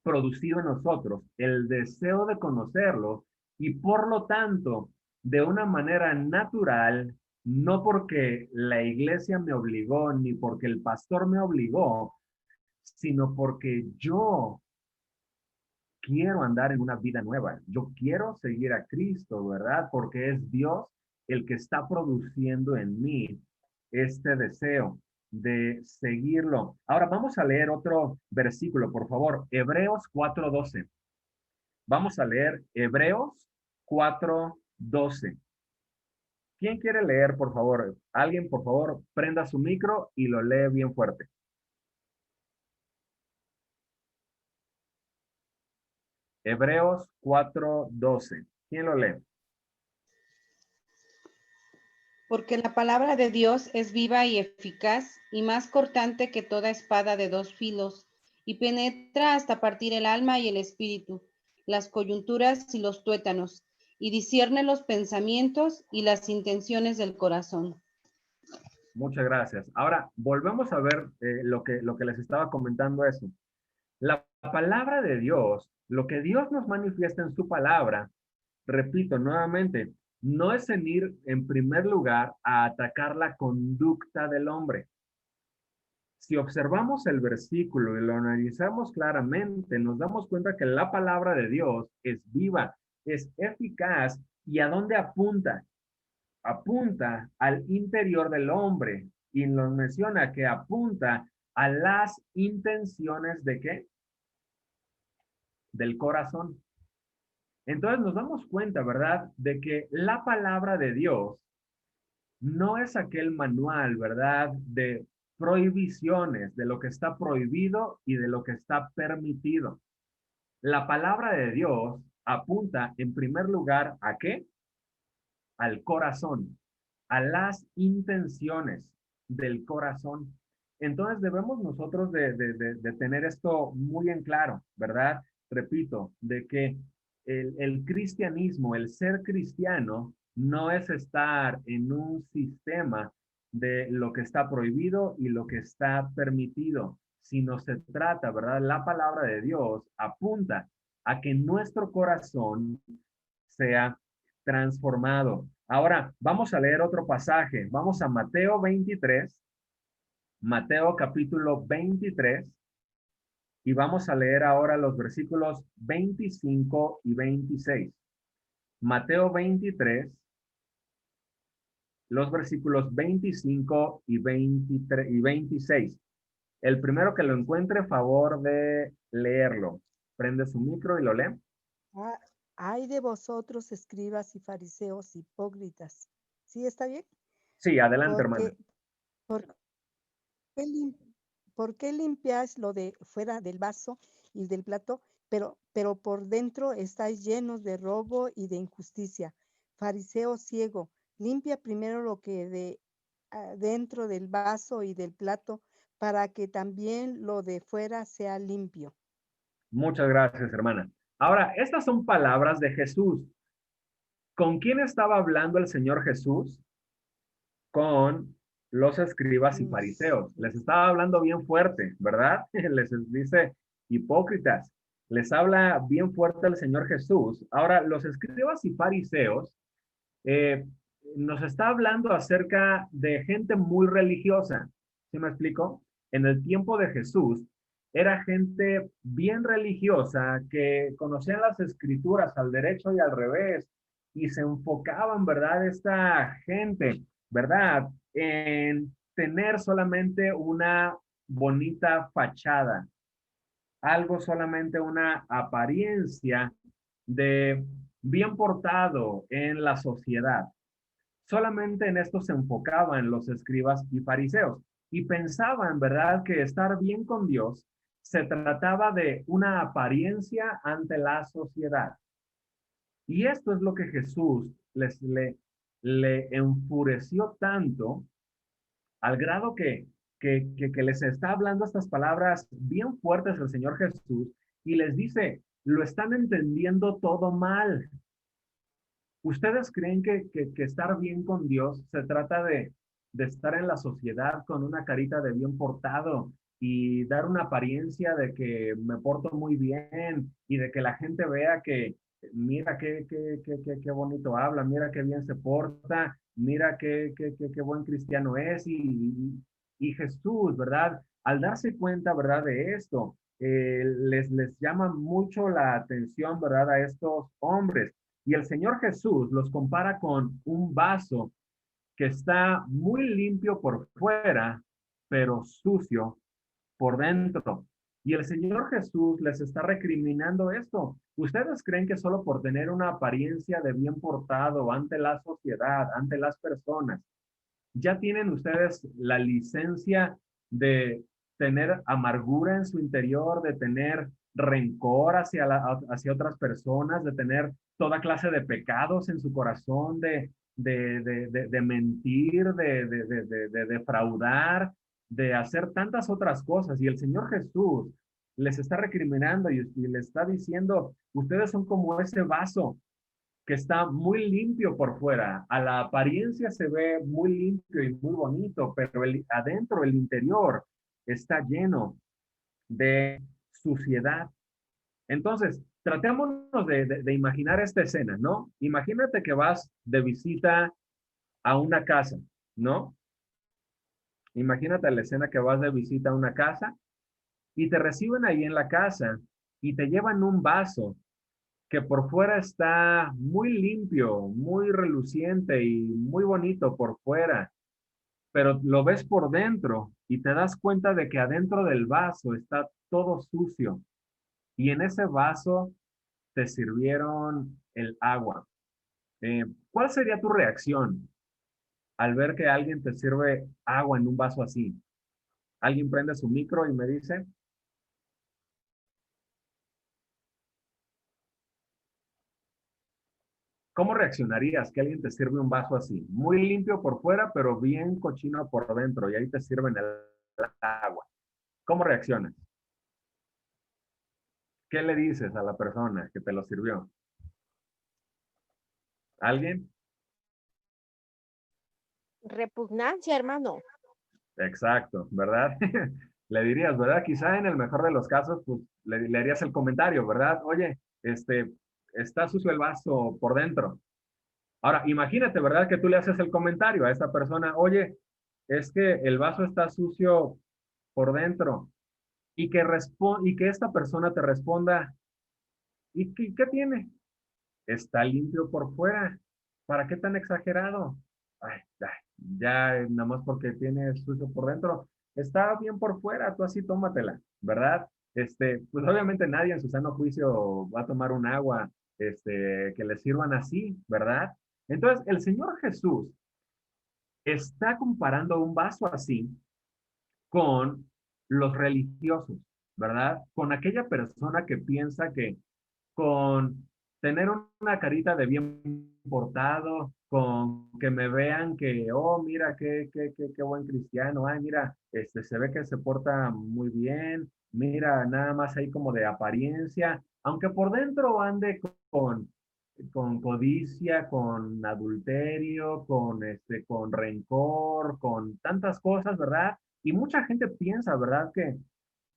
producido en nosotros el deseo de conocerlo y por lo tanto, de una manera natural, no porque la iglesia me obligó ni porque el pastor me obligó, sino porque yo quiero andar en una vida nueva. Yo quiero seguir a Cristo, ¿verdad? Porque es Dios el que está produciendo en mí este deseo de seguirlo. Ahora vamos a leer otro versículo, por favor. Hebreos 4:12. Vamos a leer Hebreos 4:12. ¿Quién quiere leer, por favor? Alguien, por favor, prenda su micro y lo lee bien fuerte. Hebreos 4:12. ¿Quién lo lee? Porque la palabra de Dios es viva y eficaz y más cortante que toda espada de dos filos y penetra hasta partir el alma y el espíritu, las coyunturas y los tuétanos, y discierne los pensamientos y las intenciones del corazón. Muchas gracias. Ahora, volvemos a ver lo que les estaba comentando eso. La palabra de Dios, lo que Dios nos manifiesta en su palabra, repito nuevamente, no es en ir en primer lugar a atacar la conducta del hombre. Si observamos el versículo y lo analizamos claramente, nos damos cuenta que la palabra de Dios es viva, es eficaz. ¿Y a dónde apunta? Apunta al interior del hombre y nos menciona que apunta a las intenciones ¿de qué? Del corazón. Entonces nos damos cuenta, ¿verdad?, de que la palabra de Dios no es aquel manual, ¿verdad?, de prohibiciones, de lo que está prohibido y de lo que está permitido. La palabra de Dios apunta en primer lugar ¿a qué? Al corazón, a las intenciones del corazón. Entonces debemos nosotros de tener esto muy en claro, ¿verdad? Repito, de que el cristianismo, el ser cristiano, no es estar en un sistema de lo que está prohibido y lo que está permitido, sino se trata, ¿verdad? La palabra de Dios apunta a que nuestro corazón sea transformado. Ahora, vamos a leer otro pasaje. Vamos a Mateo 23, Mateo capítulo 23, y vamos a leer ahora los versículos 25 y 26. Mateo 23, los versículos 25 y 23 y 26. El primero que lo encuentre, favor de leerlo. Prende su micro y lo lee. Ay de vosotros, escribas y fariseos hipócritas. ¿Sí está bien? Sí, adelante, hermano. ¿Por qué limpiáis lo de fuera del vaso y del plato, pero por dentro estáis llenos de robo y de injusticia? Fariseo ciego, limpia primero lo que de dentro del vaso y del plato, para que también lo de fuera sea limpio. Muchas gracias, hermana. Ahora, estas son palabras de Jesús. ¿Con quién estaba hablando el Señor Jesús? Con los escribas y fariseos. Les estaba hablando bien fuerte, ¿verdad? Les dice hipócritas. Les habla bien fuerte el Señor Jesús. Ahora, los escribas y fariseos nos está hablando acerca de gente muy religiosa. ¿Sí me explico? En el tiempo de Jesús, era gente bien religiosa que conocían las escrituras al derecho y al revés y se enfocaban, ¿verdad? Esta gente, ¿verdad? En tener solamente una bonita fachada, algo solamente una apariencia de bien portado en la sociedad. Solamente en esto se enfocaban los escribas y fariseos y pensaban, ¿verdad?, que estar bien con Dios se trataba de una apariencia ante la sociedad. Y esto es lo que Jesús le enfureció tanto al grado que les está hablando estas palabras bien fuertes el Señor Jesús y les dice, lo están entendiendo todo mal. ¿Ustedes creen que estar bien con Dios se trata de estar en la sociedad con una carita de bien portado y dar una apariencia de que me porto muy bien y de que la gente vea que mira qué bonito habla, mira qué bien se porta, mira qué buen cristiano es? Y Jesús, ¿verdad? Al darse cuenta, ¿verdad?, de esto, les llama mucho la atención, ¿verdad?, a estos hombres. Y el Señor Jesús los compara con un vaso que está muy limpio por fuera, pero sucio por dentro. Y el Señor Jesús les está recriminando esto. ¿Ustedes creen que solo por tener una apariencia de bien portado ante la sociedad, ante las personas, ya tienen ustedes la licencia de tener amargura en su interior, de tener rencor hacia otras personas, de tener toda clase de pecados en su corazón, de mentir, de defraudar, de hacer tantas otras cosas? Y el Señor Jesús les está recriminando y les está diciendo, ustedes son como ese vaso que está muy limpio por fuera. A la apariencia se ve muy limpio y muy bonito, pero adentro, el interior, está lleno de suciedad. Entonces, tratémonos de imaginar esta escena, ¿no? Imagínate que vas de visita a una casa, ¿no? Imagínate la escena que vas de visita a una casa y te reciben ahí en la casa y te llevan un vaso que por fuera está muy limpio, muy reluciente y muy bonito por fuera, pero lo ves por dentro y te das cuenta de que adentro del vaso está todo sucio y en ese vaso te sirvieron el agua. ¿Cuál sería tu reacción al ver que alguien te sirve agua en un vaso así? Alguien prende su micro y me dice, ¿cómo reaccionarías que alguien te sirve un vaso así? Muy limpio por fuera, pero bien cochino por dentro, y ahí te sirven el agua. ¿Cómo reaccionas? ¿Qué le dices a la persona que te lo sirvió? ¿Alguien? Repugnancia, hermano. Exacto, ¿verdad? Le dirías, ¿verdad? Quizá en el mejor de los casos, pues le harías el comentario, ¿verdad? Oye, está sucio el vaso por dentro. Ahora, imagínate, ¿verdad? Que tú le haces el comentario a esta persona, oye, es que el vaso está sucio por dentro. Y que esta persona te responda, ¿y qué tiene? Está limpio por fuera. ¿Para qué tan exagerado? Ay, ya, nada más porque tiene sucio por dentro. Está bien por fuera, tú así tómatela, ¿verdad? Pues obviamente nadie en su sano juicio va a tomar un agua, que le sirvan así, ¿verdad? Entonces, el Señor Jesús está comparando un vaso así con los religiosos, ¿verdad? Con aquella persona que piensa que con tener una carita de bien portado, con que me vean que, oh, mira, qué buen cristiano, ay, mira, se ve que se porta muy bien, mira, nada más ahí como de apariencia, aunque por dentro ande con codicia, con adulterio, con rencor, con tantas cosas, ¿verdad? Y mucha gente piensa, ¿verdad? Que,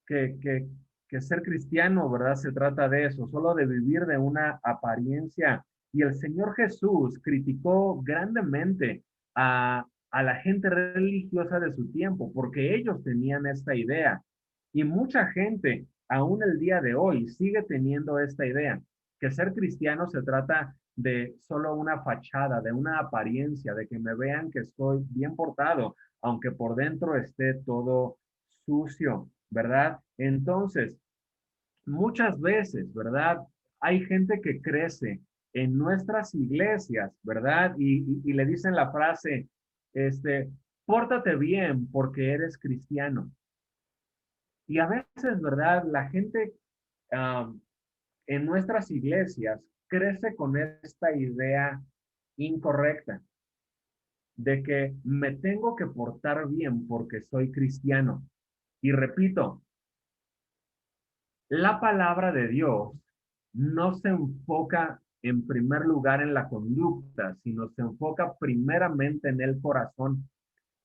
que, que ser cristiano, ¿verdad? Se trata de eso, solo de vivir de una apariencia. Y el Señor Jesús criticó grandemente a la gente religiosa de su tiempo, porque ellos tenían esta idea. Y mucha gente, aún el día de hoy, sigue teniendo esta idea, que ser cristiano se trata de solo una fachada, de una apariencia, de que me vean que estoy bien portado, aunque por dentro esté todo sucio, ¿verdad? Entonces, muchas veces, ¿verdad? Hay gente que crece en nuestras iglesias, ¿verdad? Y le dicen la frase, pórtate bien porque eres cristiano. Y a veces, ¿verdad? La gente en nuestras iglesias crece con esta idea incorrecta de que me tengo que portar bien porque soy cristiano. Y repito, la palabra de Dios no se enfoca en primer lugar en la conducta, sino se enfoca primeramente en el corazón.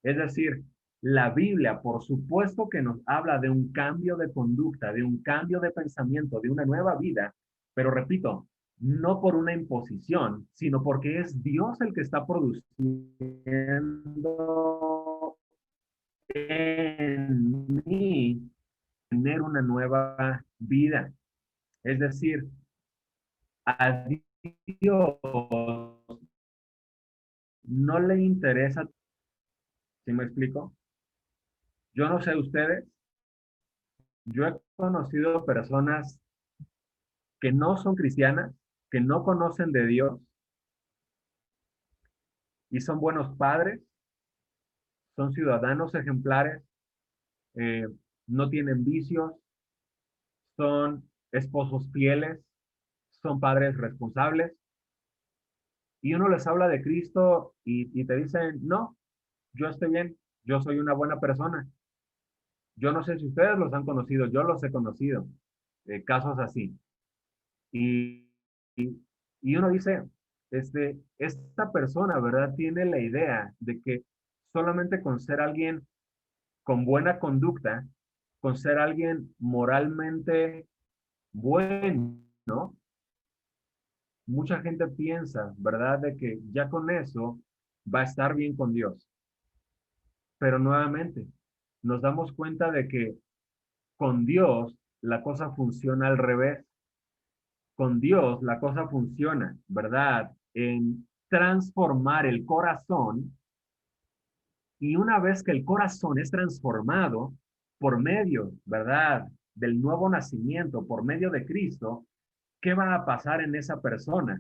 Es decir, la Biblia, por supuesto que nos habla de un cambio de conducta, de un cambio de pensamiento, de una nueva vida, pero repito, no por una imposición, sino porque es Dios el que está produciendo en mí tener una nueva vida. Es decir, a Dios no le interesa, ¿sí me explico? Yo no sé ustedes, yo he conocido personas que no son cristianas, que no conocen de Dios y son buenos padres, son ciudadanos ejemplares, eh, no tienen vicios, son esposos fieles, son padres responsables, y uno les habla de Cristo y te dicen, no, yo estoy bien, yo soy una buena persona. Yo no sé si ustedes los han conocido, yo los he conocido, casos así. Y, y uno dice, esta persona, ¿verdad? Tiene la idea de que solamente con ser alguien con buena conducta, con ser alguien moralmente bueno, mucha gente piensa, ¿verdad? De que ya con eso va a estar bien con Dios. Pero nuevamente, nos damos cuenta de que con Dios la cosa funciona al revés. Con Dios la cosa funciona, ¿verdad? En transformar el corazón, y una vez que el corazón es transformado por medio, ¿verdad? Del nuevo nacimiento, por medio de Cristo, ¿qué va a pasar en esa persona?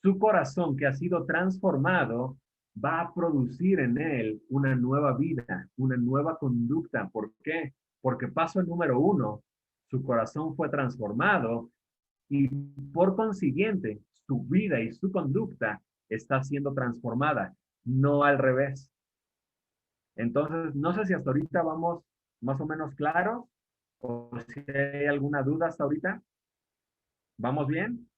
Su corazón que ha sido transformado va a producir en él una nueva vida, una nueva conducta. ¿Por qué? Porque paso número 1, su corazón fue transformado y por consiguiente su vida y su conducta está siendo transformada, no al revés. Entonces, no sé si hasta ahorita vamos más o menos claros o si hay alguna duda hasta ahorita. ¿Vamos bien?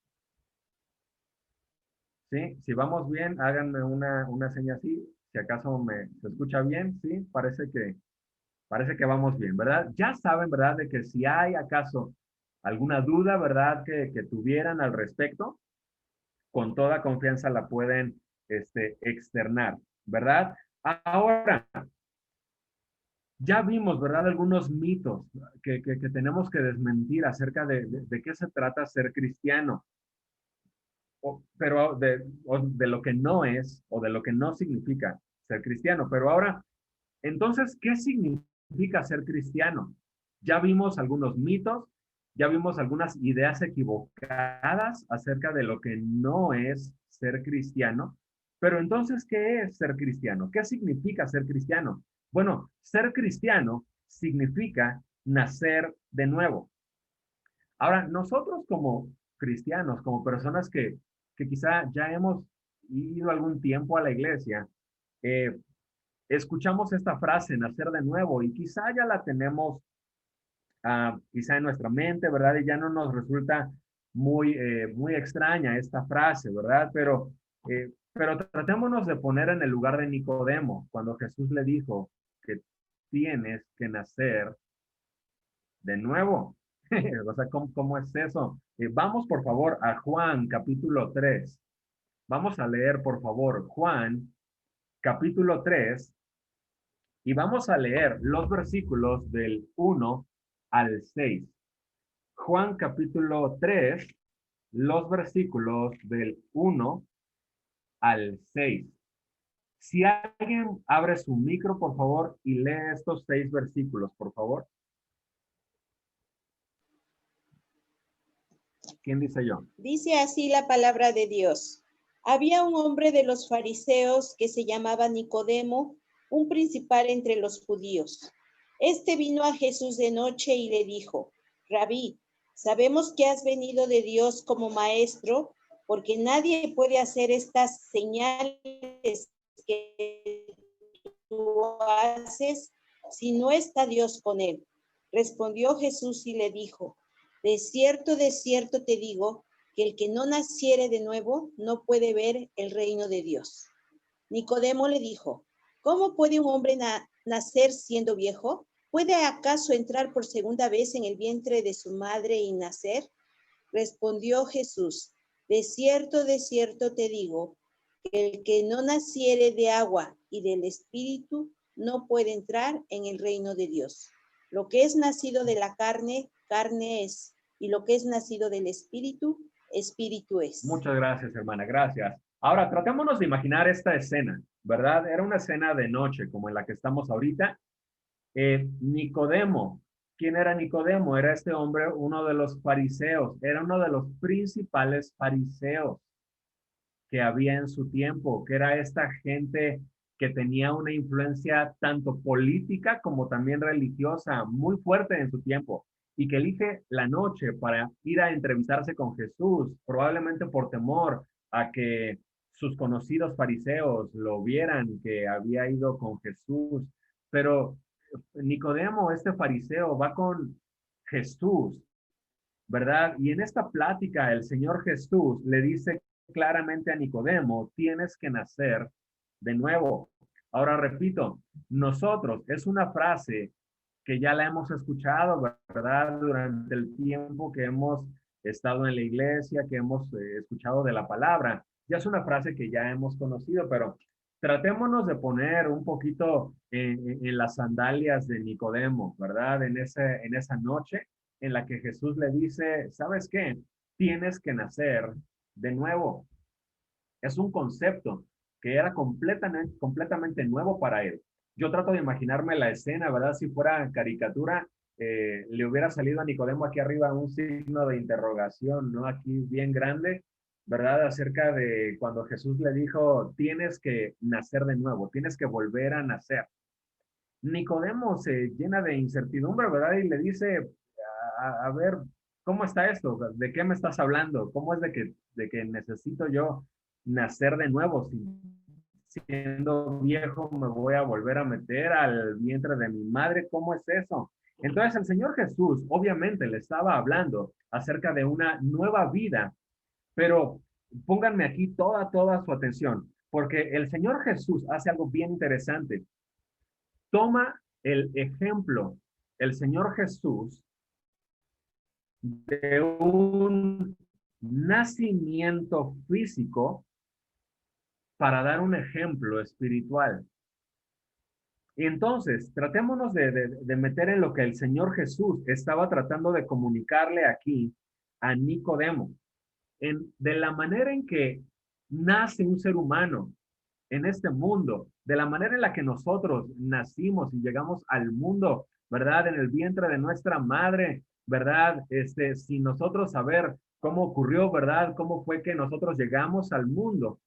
Sí, si vamos bien, háganme una seña así. Si acaso se escucha bien, sí, parece que vamos bien, ¿verdad? Ya saben, ¿verdad? De que si hay acaso alguna duda, ¿verdad? Que tuvieran al respecto, con toda confianza la pueden externar, ¿verdad? Ahora, ya vimos, ¿verdad? Algunos mitos que tenemos que desmentir acerca de qué se trata ser cristiano. Pero de lo que no es o de lo que no significa ser cristiano. Pero ahora, entonces, ¿qué significa ser cristiano? Ya vimos algunos mitos, ya vimos algunas ideas equivocadas acerca de lo que no es ser cristiano. Pero entonces, ¿qué es ser cristiano? ¿Qué significa ser cristiano? Bueno, ser cristiano significa nacer de nuevo. Ahora, nosotros como cristianos, como personas que quizá ya hemos ido algún tiempo a la iglesia, escuchamos esta frase, nacer de nuevo, y quizá ya la tenemos quizá en nuestra mente, ¿verdad? Y ya no nos resulta muy extraña esta frase, ¿verdad? Pero tratémonos de poner en el lugar de Nicodemo, cuando Jesús le dijo que tienes que nacer de nuevo. O sea, ¿cómo es eso? Vamos, por favor, a Juan, capítulo 3. Vamos a leer, por favor, Juan, capítulo 3, y vamos a leer los versículos del 1 al 6. Juan, capítulo 3, los versículos del 1 al 6. Si alguien abre su micro, por favor, y lee estos 6 versículos, por favor. ¿Quién dice yo? Dice así la palabra de Dios. Había un hombre de los fariseos que se llamaba Nicodemo, un principal entre los judíos. Este vino a Jesús de noche y le dijo: Rabí, sabemos que has venido de Dios como maestro, porque nadie puede hacer estas señales que tú haces si no está Dios con él. Respondió Jesús y le dijo: de cierto te digo, que el que no naciere de nuevo no puede ver el reino de Dios. Nicodemo le dijo: ¿cómo puede un hombre nacer siendo viejo? ¿Puede acaso entrar por segunda vez en el vientre de su madre y nacer? Respondió Jesús: de cierto te digo, que el que no naciere de agua y del Espíritu no puede entrar en el reino de Dios. Lo que es nacido de la carne, carne es, y lo que es nacido del Espíritu, Espíritu es. Muchas gracias, hermana, gracias. Ahora, tratémonos de imaginar esta escena, ¿verdad? Era una escena de noche, como en la que estamos ahorita. Nicodemo, ¿quién era Nicodemo? Era este hombre, uno de los fariseos, era uno de los principales fariseos que había en su tiempo, que era esta gente que tenía una influencia tanto política como también religiosa muy fuerte en su tiempo, y que elige la noche para ir a entrevistarse con Jesús, probablemente por temor a que sus conocidos fariseos lo vieran que había ido con Jesús. Pero Nicodemo, este fariseo, va con Jesús, ¿verdad? Y en esta plática el Señor Jesús le dice claramente a Nicodemo, tienes que nacer de nuevo. Ahora repito, nosotros, es una frase que ya la hemos escuchado, ¿verdad? Durante el tiempo que hemos estado en la iglesia, que hemos escuchado de la palabra. Ya es una frase que ya hemos conocido, pero tratémonos de poner un poquito en las sandalias de Nicodemo, ¿verdad? En esa noche en la que Jesús le dice, ¿sabes qué? Tienes que nacer de nuevo. Es un concepto que era completamente nuevo para él. Yo trato de imaginarme la escena, ¿verdad? Si fuera caricatura, le hubiera salido a Nicodemo aquí arriba un signo de interrogación, ¿no? Aquí bien grande, ¿verdad? Acerca de cuando Jesús le dijo, tienes que nacer de nuevo, tienes que volver a nacer. Nicodemo se llena de incertidumbre, ¿verdad? Y le dice, a ver, ¿cómo está esto? ¿De qué me estás hablando? ¿Cómo es de que necesito yo nacer de nuevo? Si siendo viejo me voy a volver a meter al vientre de mi madre, ¿cómo es eso? Entonces el Señor Jesús obviamente le estaba hablando acerca de una nueva vida, pero pónganme aquí toda su atención, porque el Señor Jesús hace algo bien interesante. Toma el ejemplo, el Señor Jesús, de un nacimiento físico para dar un ejemplo espiritual. Y entonces, tratémonos de meter en lo que el Señor Jesús estaba tratando de comunicarle aquí a Nicodemo, de la manera en que nace un ser humano en este mundo, de la manera en la que nosotros nacimos y llegamos al mundo, ¿verdad? En el vientre de nuestra madre, ¿verdad? Sin nosotros saber cómo ocurrió, ¿verdad? Cómo fue que nosotros llegamos al mundo.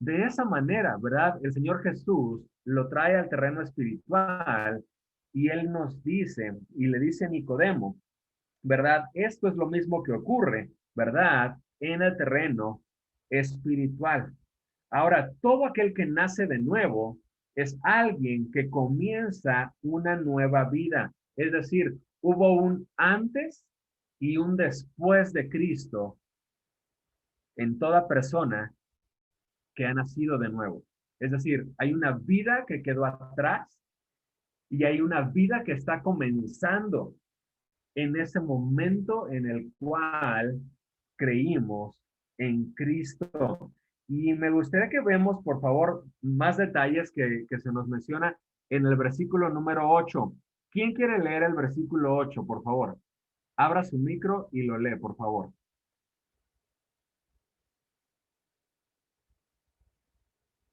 De esa manera, ¿verdad? El Señor Jesús lo trae al terreno espiritual y Él nos dice, y le dice a Nicodemo, ¿verdad? Esto es lo mismo que ocurre, ¿verdad? En el terreno espiritual. Ahora, todo aquel que nace de nuevo es alguien que comienza una nueva vida. Es decir, hubo un antes y un después de Cristo en toda persona que ha nacido de nuevo. Es decir, hay una vida que quedó atrás y hay una vida que está comenzando en ese momento en el cual creímos en Cristo. Y me gustaría que vemos, por favor, más detalles que se nos menciona en el versículo número 8. ¿Quién quiere leer el versículo 8, por favor? Abra su micro y lo lee, por favor.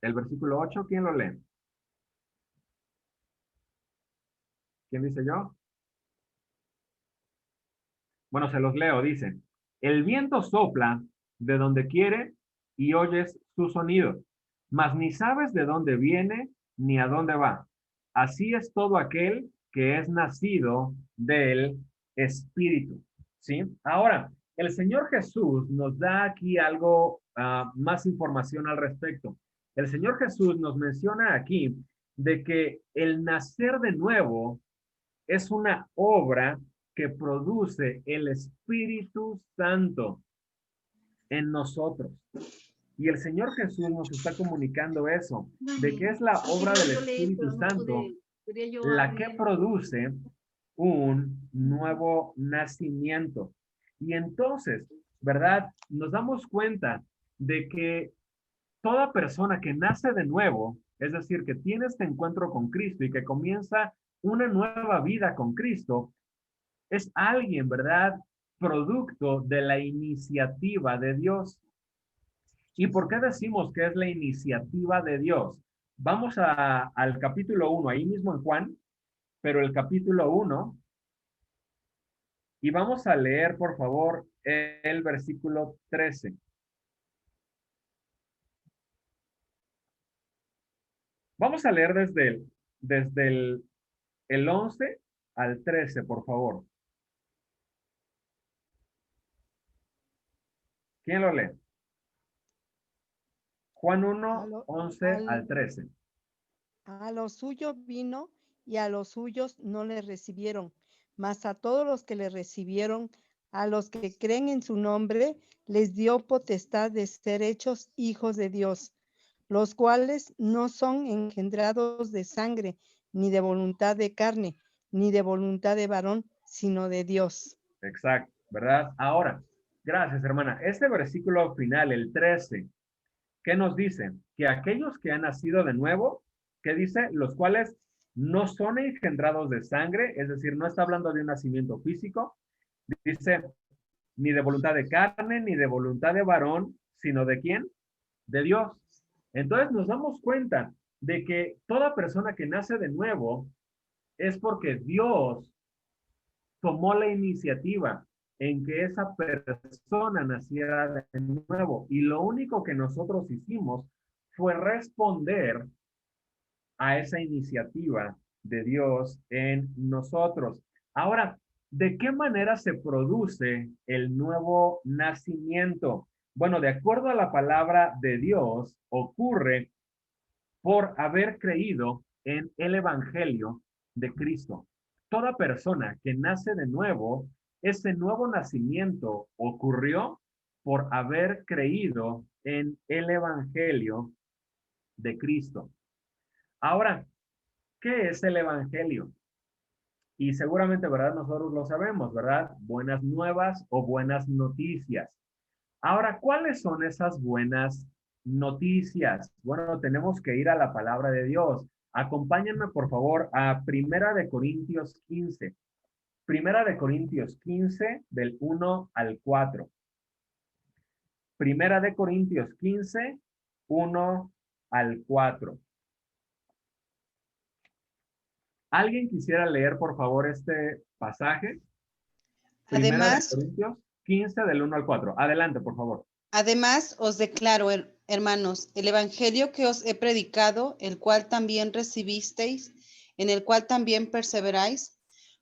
El versículo 8, ¿quién lo lee? ¿Quién dice yo? Bueno, se los leo, dice, el viento sopla de donde quiere y oyes su sonido, mas ni sabes de dónde viene ni a dónde va. Así es todo aquel que es nacido del Espíritu. ¿Sí? Ahora, el Señor Jesús nos da aquí algo, más información al respecto. El Señor Jesús nos menciona aquí de que el nacer de nuevo es una obra que produce el Espíritu Santo en nosotros. Y el Señor Jesús nos está comunicando eso, de que es la obra del Espíritu Santo la que produce un nuevo nacimiento. Y entonces, ¿verdad? Nos damos cuenta de que toda persona que nace de nuevo, es decir, que tiene este encuentro con Cristo y que comienza una nueva vida con Cristo, es alguien, ¿verdad? Producto de la iniciativa de Dios. ¿Y por qué decimos que es la iniciativa de Dios? Vamos al capítulo 1, ahí mismo en Juan, pero el capítulo 1, y vamos a leer, por favor, el versículo 13. Vamos a leer desde el 11 al 13, por favor. ¿Quién lo lee? Juan 1, 11 al 13. A lo suyo vino y a los suyos no le recibieron, mas a todos los que le recibieron, a los que creen en su nombre, les dio potestad de ser hechos hijos de Dios, los cuales no son engendrados de sangre, ni de voluntad de carne, ni de voluntad de varón, sino de Dios. Exacto, ¿verdad? Ahora, gracias, hermana. Este versículo final, el 13, ¿qué nos dice? Que aquellos que han nacido de nuevo, ¿qué dice? Los cuales no son engendrados de sangre, es decir, no está hablando de un nacimiento físico, dice, ni de voluntad de carne, ni de voluntad de varón, sino ¿de quién? De Dios. Entonces nos damos cuenta de que toda persona que nace de nuevo es porque Dios tomó la iniciativa en que esa persona naciera de nuevo. Y lo único que nosotros hicimos fue responder a esa iniciativa de Dios en nosotros. Ahora, ¿de qué manera se produce el nuevo nacimiento? Bueno, de acuerdo a la palabra de Dios, ocurre por haber creído en el Evangelio de Cristo. Toda persona que nace de nuevo, ese nuevo nacimiento ocurrió por haber creído en el Evangelio de Cristo. Ahora, ¿qué es el Evangelio? Y seguramente, ¿verdad? Nosotros lo sabemos, ¿verdad? Buenas nuevas o buenas noticias. Ahora, ¿cuáles son esas buenas noticias? Bueno, tenemos que ir a la palabra de Dios. Acompáñenme, por favor, a Primera de Corintios 15. Primera de Corintios 15, del 1 al 4. Primera de Corintios 15, 1 al 4. ¿Alguien quisiera leer, por favor, este pasaje? Primera Además, de Corintios 15, del 1 al 4. Adelante, por favor. Además, os declaro, hermanos, el evangelio que os he predicado, el cual también recibisteis, en el cual también perseveráis,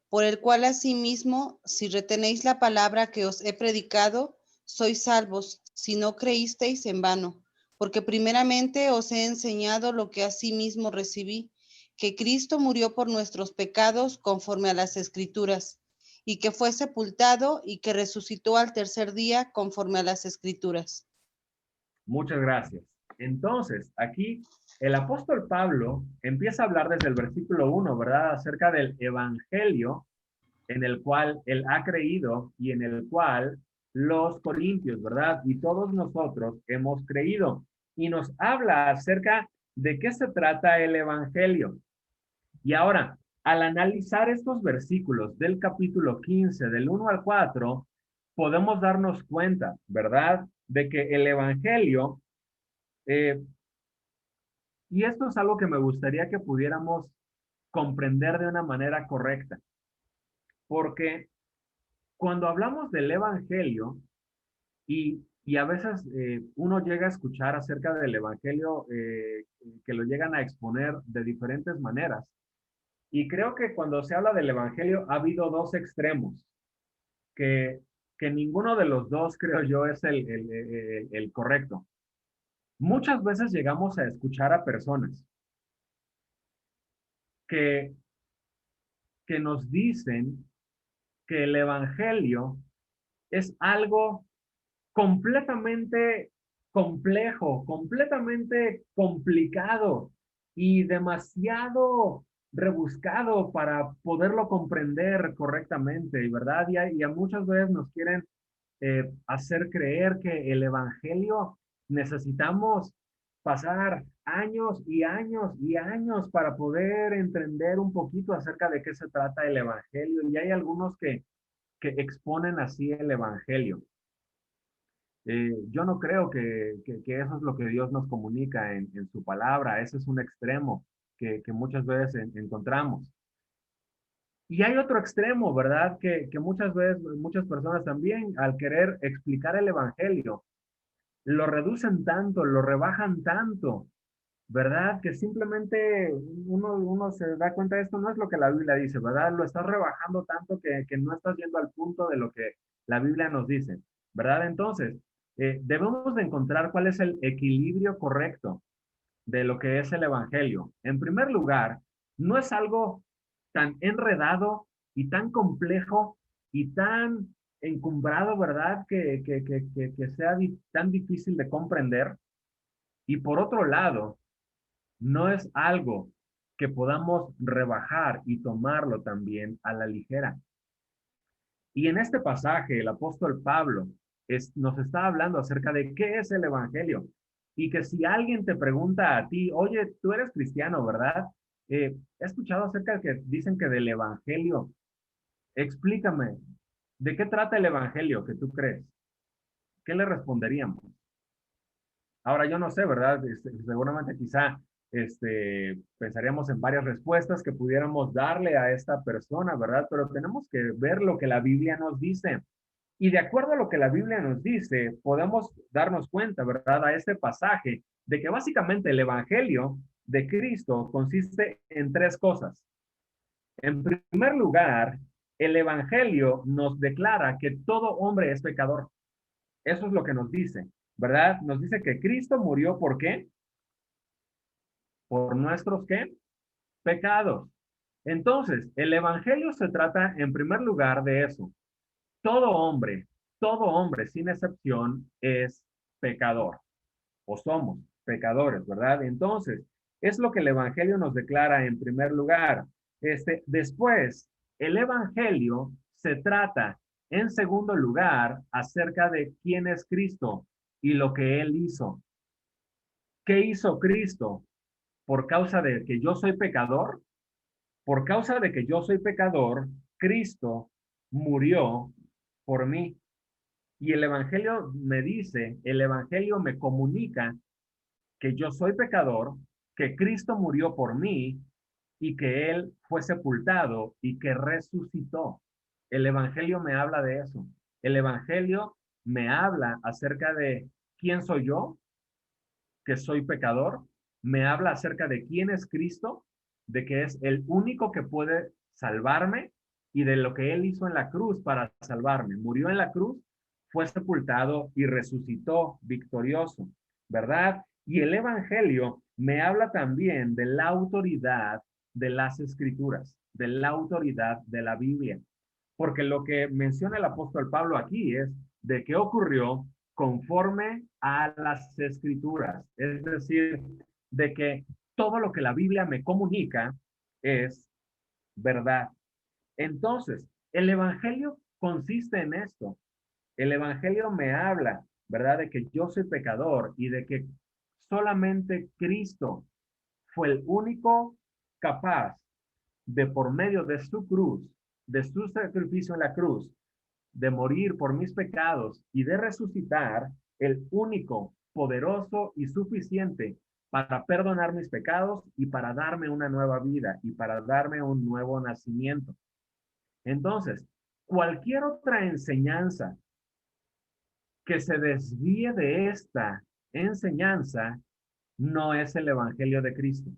por el cual asimismo, si retenéis la palabra que os he predicado, sois salvos, si no creísteis en vano. Porque primeramente os he enseñado lo que asimismo recibí, que Cristo murió por nuestros pecados conforme a las Escrituras, y que fue sepultado y que resucitó al tercer día conforme a las Escrituras. Muchas gracias. Entonces, aquí el apóstol Pablo empieza a hablar desde el versículo 1, ¿verdad? Acerca del evangelio en el cual él ha creído y en el cual los corintios, ¿verdad? Y todos nosotros hemos creído. Y nos habla acerca de qué se trata el evangelio. Y ahora, al analizar estos versículos del capítulo 15, del 1 al 4, podemos darnos cuenta, ¿verdad? De que el evangelio, y esto es algo que me gustaría que pudiéramos comprender de una manera correcta, porque cuando hablamos del evangelio, y a veces uno llega a escuchar acerca del evangelio que lo llegan a exponer de diferentes maneras, y creo que cuando se habla del evangelio ha habido dos extremos, que ninguno de los dos, creo yo, es el correcto. Muchas veces llegamos a escuchar a personas que nos dicen que el evangelio es algo completamente complejo, completamente complicado y demasiado rebuscado para poderlo comprender correctamente, ¿verdad? Y a muchas veces nos quieren hacer creer que el evangelio necesitamos pasar años y años y años para poder entender un poquito acerca de qué se trata el evangelio. Y hay algunos que exponen así el evangelio. Yo no creo que eso es lo que Dios nos comunica en su palabra. Ese es un extremo que muchas veces encontramos. Y hay otro extremo, ¿verdad? Que muchas veces, muchas personas también, al querer explicar el evangelio, lo reducen tanto, lo rebajan tanto, ¿verdad? Que simplemente uno se da cuenta de esto no es lo que la Biblia dice, ¿verdad? Lo estás rebajando tanto que no estás yendo al punto de lo que la Biblia nos dice, ¿verdad? Entonces, debemos de encontrar cuál es el equilibrio correcto de lo que es el evangelio. En primer lugar, no es algo tan enredado y tan complejo y tan encumbrado, ¿verdad? Que sea tan difícil de comprender. Y por otro lado, no es algo que podamos rebajar y tomarlo también a la ligera. Y en este pasaje, el apóstol Pablo nos está hablando acerca de qué es el evangelio. Y que si alguien te pregunta a ti, oye, tú eres cristiano, ¿verdad? He escuchado acerca de que dicen que del evangelio. Explícame, ¿de qué trata el evangelio que tú crees? ¿Qué le responderíamos? Ahora, yo no sé, ¿verdad? Seguramente quizá pensaríamos en varias respuestas que pudiéramos darle a esta persona, ¿verdad? Pero tenemos que ver lo que la Biblia nos dice. Y de acuerdo a lo que la Biblia nos dice, podemos darnos cuenta, ¿verdad? A este pasaje de que básicamente el evangelio de Cristo consiste en tres cosas. En primer lugar, el evangelio nos declara que todo hombre es pecador. Eso es lo que nos dice, ¿verdad? Nos dice que Cristo murió, ¿por qué? Por nuestros, ¿qué? Pecados. Entonces, el evangelio se trata en primer lugar de eso. Todo hombre, sin excepción, es pecador. O somos pecadores, ¿verdad? Entonces, es lo que el evangelio nos declara en primer lugar. Después, el evangelio se trata en segundo lugar acerca de quién es Cristo y lo que él hizo. ¿Qué hizo Cristo? Por causa de que yo soy pecador, por causa de que yo soy pecador, Cristo murió por mí. Y el evangelio me dice, el evangelio me comunica que yo soy pecador, que Cristo murió por mí y que él fue sepultado y que resucitó. El evangelio me habla de eso. El evangelio me habla acerca de quién soy yo, que soy pecador. Me habla acerca de quién es Cristo, de que es el único que puede salvarme y de lo que él hizo en la cruz para salvarme. Murió en la cruz, fue sepultado y resucitó victorioso, ¿verdad? Y el evangelio me habla también de la autoridad de las escrituras, de la autoridad de la Biblia. Porque lo que menciona el apóstol Pablo aquí es de qué ocurrió conforme a las escrituras. Es decir, de que todo lo que la Biblia me comunica es verdad. Entonces, el evangelio consiste en esto. El evangelio me habla, ¿verdad? De que yo soy pecador y de que solamente Cristo fue el único capaz de, por medio de su cruz, de su sacrificio en la cruz, de morir por mis pecados y de resucitar, el único, poderoso y suficiente para perdonar mis pecados y para darme una nueva vida y para darme un nuevo nacimiento. Entonces, cualquier otra enseñanza que se desvíe de esta enseñanza no es el evangelio de Cristo.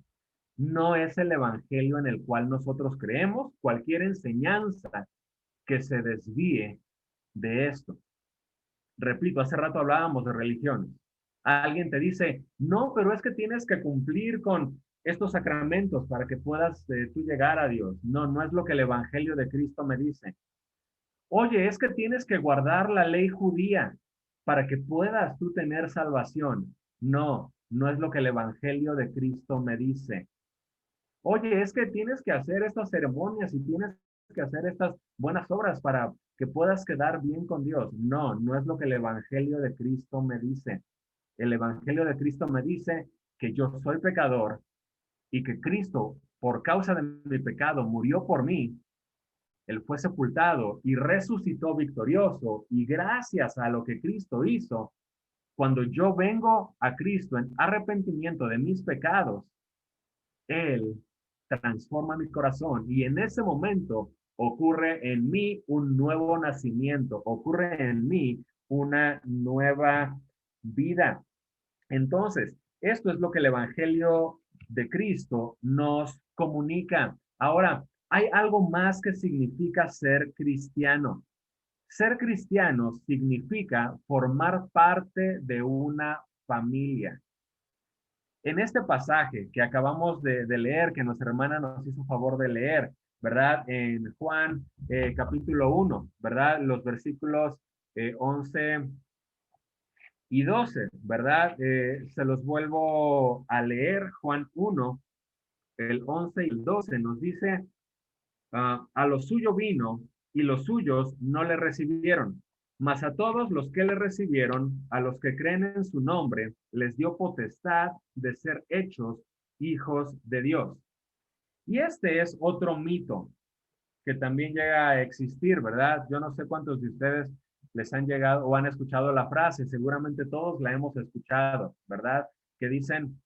No es el evangelio en el cual nosotros creemos. Cualquier enseñanza que se desvíe de esto. Repito, hace rato hablábamos de religiones. Alguien te dice, no, pero es que tienes que cumplir con estos sacramentos para que puedas tú llegar a Dios. No, no es lo que el evangelio de Cristo me dice. Oye, es que tienes que guardar la ley judía para que puedas tú tener salvación. No, no es lo que el evangelio de Cristo me dice. Oye, es que tienes que hacer estas ceremonias y tienes que hacer estas buenas obras para que puedas quedar bien con Dios. No, no es lo que el evangelio de Cristo me dice. El evangelio de Cristo me dice que yo soy pecador y que Cristo, por causa de mi pecado, murió por mí. Él fue sepultado y resucitó victorioso, y gracias a lo que Cristo hizo, cuando yo vengo a Cristo en arrepentimiento de mis pecados, Él transforma mi corazón y en ese momento ocurre en mí un nuevo nacimiento, ocurre en mí una nueva vida. Entonces, esto es lo que el evangelio de Cristo nos comunica. Ahora, hay algo más que significa ser cristiano. Ser cristiano significa formar parte de una familia. En este pasaje que acabamos de leer, que nuestra hermana nos hizo favor de leer, ¿verdad? En Juan capítulo 1, ¿verdad? Los versículos 11 y 12, ¿verdad? Se los vuelvo a leer. Juan 1, el 11 y el 12 nos dice, a lo suyo vino y los suyos no le recibieron, mas a todos los que le recibieron, a los que creen en su nombre, les dio potestad de ser hechos hijos de Dios. Y este es otro mito que también llega a existir, ¿verdad? Yo no sé cuántos de ustedes les han llegado o han escuchado la frase, seguramente todos la hemos escuchado, ¿verdad? Que dicen,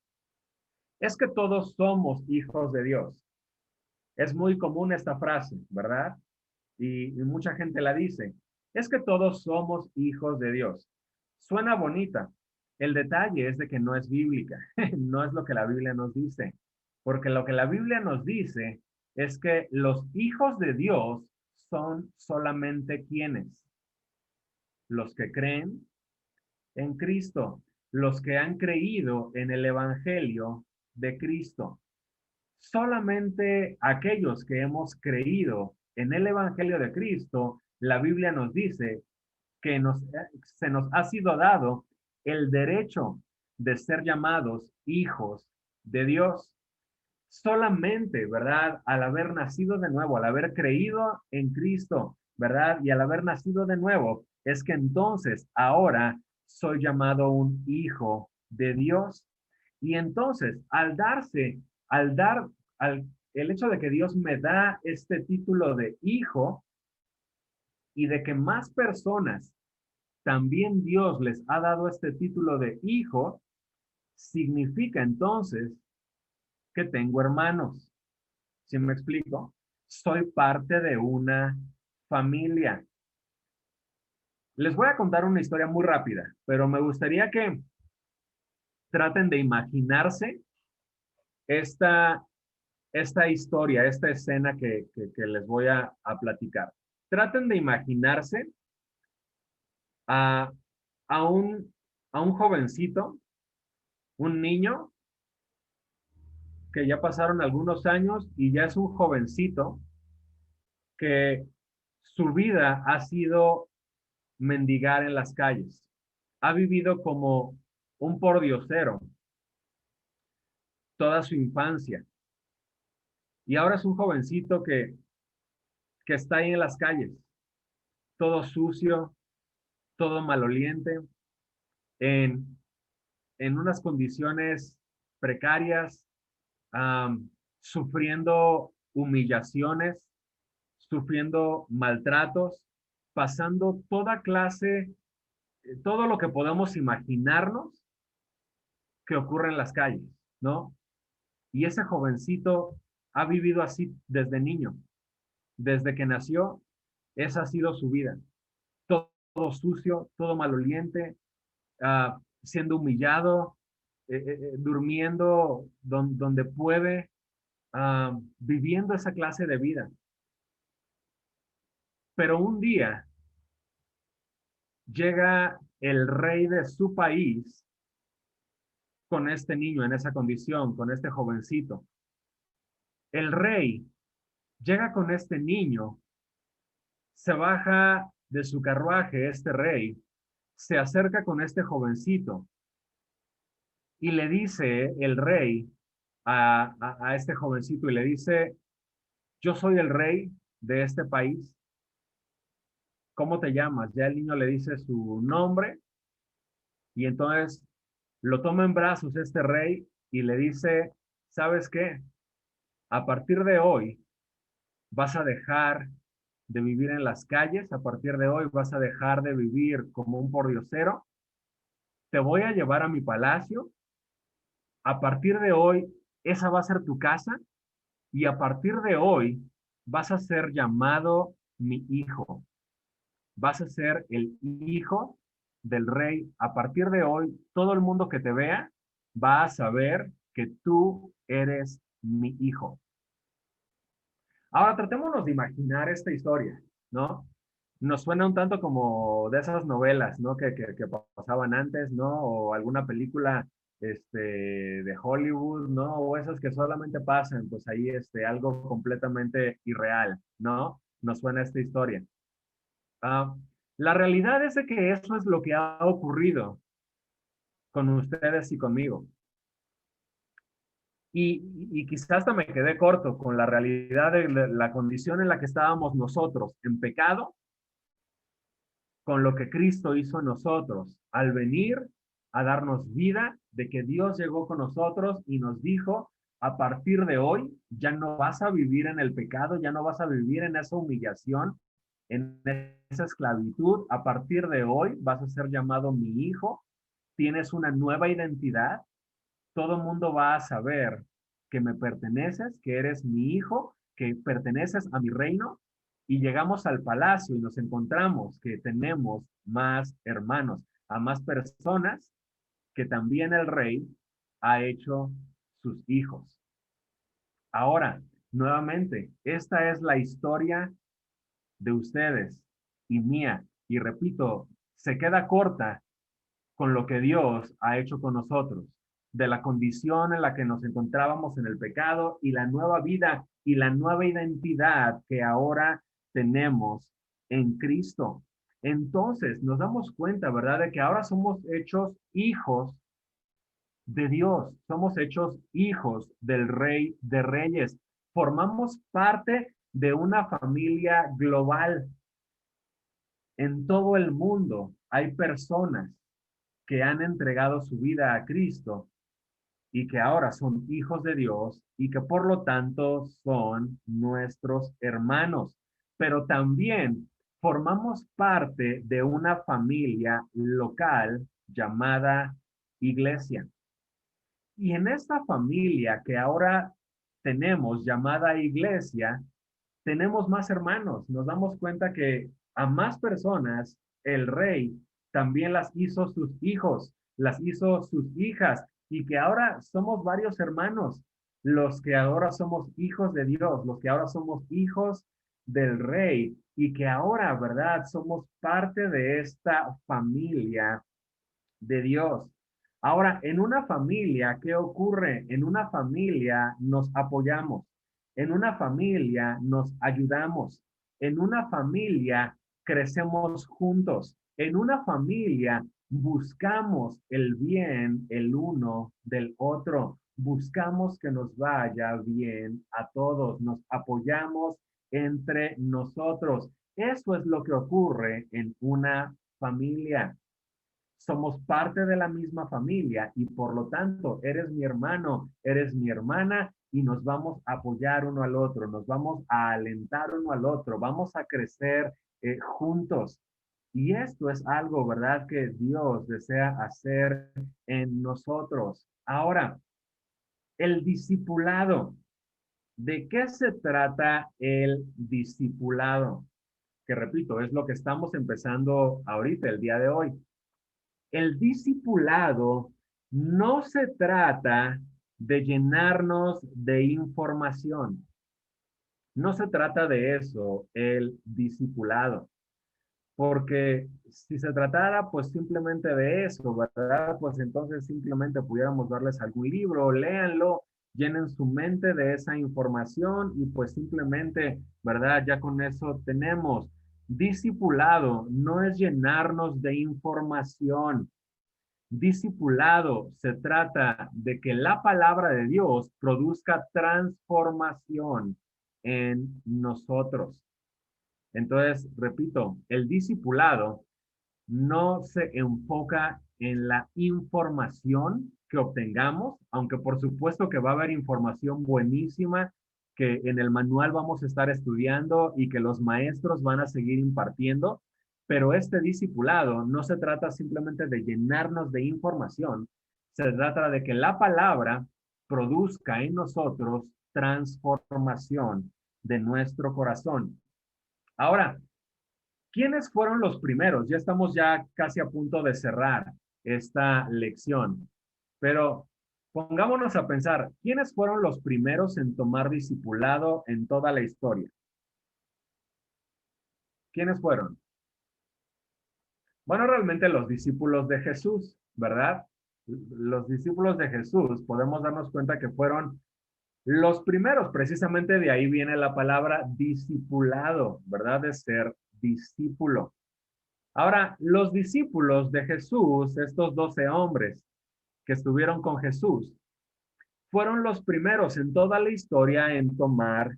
es que todos somos hijos de Dios. Es muy común esta frase, ¿verdad? Y mucha gente la dice. Es que todos somos hijos de Dios. Suena bonita. El detalle es de que no es bíblica. No es lo que la Biblia nos dice. Porque lo que la Biblia nos dice es que los hijos de Dios son solamente quienes. Los que creen en Cristo. Los que han creído en el Evangelio de Cristo. Solamente aquellos que hemos creído en el Evangelio de Cristo, la Biblia nos dice que se nos ha sido dado el derecho de ser llamados hijos de Dios. Solamente, ¿verdad? Al haber nacido de nuevo, al haber creído en Cristo, ¿verdad? Y al haber nacido de nuevo, es que entonces ahora soy llamado un hijo de Dios. Y entonces, el hecho de que Dios me da este título de hijo y de que más personas también Dios les ha dado este título de hijo, significa entonces que tengo hermanos. ¿Sí me explico? Soy parte de una familia. Les voy a contar una historia muy rápida, pero me gustaría que traten de imaginarse esta historia, esta escena que les voy a platicar. Traten de imaginarse a un jovencito, un niño, que ya pasaron algunos años y ya es un jovencito que su vida ha sido mendigar en las calles. Ha vivido como un pordiosero toda su infancia. Y ahora es un jovencito que está ahí en las calles, todo sucio, todo maloliente, en unas condiciones precarias, sufriendo humillaciones, sufriendo maltratos, pasando toda clase, todo lo que podamos imaginarnos que ocurre en las calles, ¿no? Y ese jovencito ha vivido así desde niño. Desde que nació, esa ha sido su vida. Todo sucio, todo maloliente, siendo humillado, durmiendo donde puede, viviendo esa clase de vida. Pero un día llega el rey de su país con este niño en esa condición, con este jovencito. El rey llega con este niño, se baja de su carruaje este rey, se acerca con este jovencito y le dice el rey a este jovencito y le dice, yo soy el rey de este país. ¿Cómo te llamas? Ya el niño le dice su nombre y entonces lo toma en brazos este rey y le dice, ¿sabes qué? A partir de hoy vas a dejar de vivir en las calles, a partir de hoy vas a dejar de vivir como un pordiosero, te voy a llevar a mi palacio, a partir de hoy esa va a ser tu casa y a partir de hoy vas a ser llamado mi hijo, vas a ser el hijo del rey. A partir de hoy todo el mundo que te vea va a saber que tú eres mi hijo. Ahora tratémonos de imaginar esta historia, ¿no? Nos suena un tanto como de esas novelas, ¿no? Que pasaban antes, ¿no? O alguna película de Hollywood, ¿no? O esas que solamente pasan, pues ahí algo completamente irreal, ¿no? Nos suena esta historia. La realidad es de que eso es lo que ha ocurrido con ustedes y conmigo. Y quizás hasta me quedé corto con la realidad de la condición en la que estábamos nosotros, en pecado, con lo que Cristo hizo en nosotros, al venir a darnos vida, de que Dios llegó con nosotros y nos dijo, a partir de hoy, ya no vas a vivir en el pecado, ya no vas a vivir en esa humillación, en esa esclavitud. A partir de hoy vas a ser llamado mi hijo, tienes una nueva identidad, todo el mundo va a saber que me perteneces, que eres mi hijo, que perteneces a mi reino. Y llegamos al palacio y nos encontramos que tenemos más hermanos, a más personas que también el rey ha hecho sus hijos. Ahora, nuevamente, esta es la historia de ustedes y mía. Y repito, se queda corta con lo que Dios ha hecho con nosotros, de la condición en la que nos encontrábamos en el pecado y la nueva vida y la nueva identidad que ahora tenemos en Cristo. Entonces nos damos cuenta, ¿verdad?, de que ahora somos hechos hijos de Dios, somos hechos hijos del Rey de Reyes, formamos parte de una familia global. En todo el mundo hay personas que han entregado su vida a Cristo y que ahora son hijos de Dios y que por lo tanto son nuestros hermanos. Pero también formamos parte de una familia local llamada iglesia. Y en esta familia que ahora tenemos llamada iglesia, tenemos más hermanos. Nos damos cuenta que a más personas el rey también las hizo sus hijos, las hizo sus hijas, y que ahora somos varios hermanos, los que ahora somos hijos de Dios, los que ahora somos hijos del rey, y que ahora, ¿verdad?, somos parte de esta familia de Dios. Ahora, en una familia, ¿qué ocurre? En una familia nos apoyamos, en una familia nos ayudamos, en una familia crecemos juntos, en una familia buscamos el bien el uno del otro, buscamos que nos vaya bien a todos, nos apoyamos entre nosotros. Eso es lo que ocurre en una familia. Somos parte de la misma familia y por lo tanto eres mi hermano, eres mi hermana y nos vamos a apoyar uno al otro, nos vamos a alentar uno al otro, vamos a crecer juntos. Y esto es algo, ¿verdad?, que Dios desea hacer en nosotros. Ahora, el discipulado. ¿De qué se trata el discipulado? Que repito, es lo que estamos empezando ahorita, el día de hoy. El discipulado no se trata de llenarnos de información. No se trata de eso, el discipulado. Porque si se tratara pues simplemente de eso, ¿verdad? Pues entonces simplemente pudiéramos darles algún libro, léanlo, llenen su mente de esa información y pues simplemente, ¿verdad? Ya con eso tenemos. Discipulado no es llenarnos de información. Discipulado se trata de que la palabra de Dios produzca transformación en nosotros. Entonces, repito, el discipulado no se enfoca en la información que obtengamos, aunque por supuesto que va a haber información buenísima que en el manual vamos a estar estudiando y que los maestros van a seguir impartiendo, pero este discipulado no se trata simplemente de llenarnos de información, se trata de que la palabra produzca en nosotros transformación de nuestro corazón. Ahora, ¿quiénes fueron los primeros? Ya estamos ya casi a punto de cerrar esta lección, pero pongámonos a pensar, ¿quiénes fueron los primeros en tomar discipulado en toda la historia? ¿Quiénes fueron? Bueno, realmente los discípulos de Jesús, ¿verdad? los discípulos de Jesús, podemos darnos cuenta que fueron los primeros. Precisamente de ahí viene la palabra discipulado, ¿verdad? De ser discípulo. Ahora, los discípulos de Jesús, estos 12 hombres que estuvieron con Jesús, fueron los primeros en toda la historia en tomar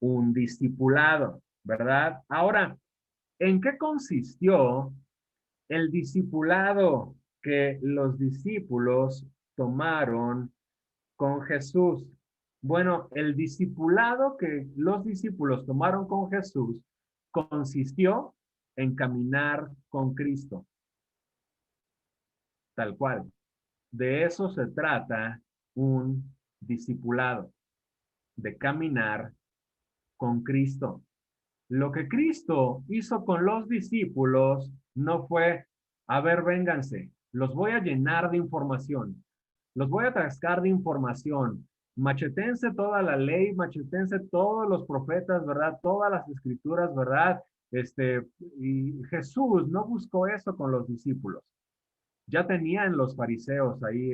un discipulado, ¿verdad? Ahora, ¿en qué consistió el discipulado que los discípulos tomaron con Jesús? Bueno, el discipulado que los discípulos tomaron con Jesús consistió en caminar con Cristo. Tal cual. De eso se trata un discipulado, de caminar con Cristo. Lo que Cristo hizo con los discípulos no fue, a ver, vénganse, los voy a llenar de información, los voy a atascar de información, machetense toda la ley, machetense todos los profetas, ¿verdad? Todas las escrituras, ¿verdad? Y Jesús no buscó eso con los discípulos. Ya tenían los fariseos ahí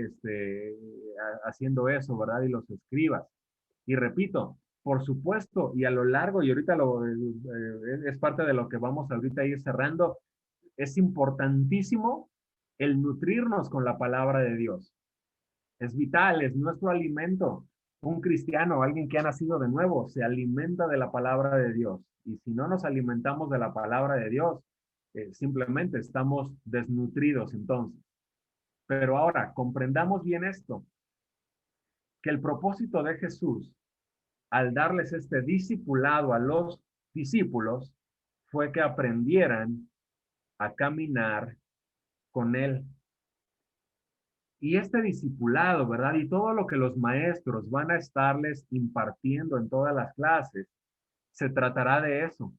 haciendo eso, ¿verdad? Y los escribas. Y repito, por supuesto, y a lo largo, y ahorita es parte de lo que vamos ahorita a ir cerrando, es importantísimo el nutrirnos con la palabra de Dios. Es vital, es nuestro alimento. Un cristiano, alguien que ha nacido de nuevo, se alimenta de la palabra de Dios. Y si no nos alimentamos de la palabra de Dios, simplemente estamos desnutridos entonces. Pero ahora, comprendamos bien esto, que el propósito de Jesús, al darles este discipulado a los discípulos, fue que aprendieran a caminar con Él. Y este discipulado, ¿verdad? Y todo lo que los maestros van a estarles impartiendo en todas las clases, se tratará de eso,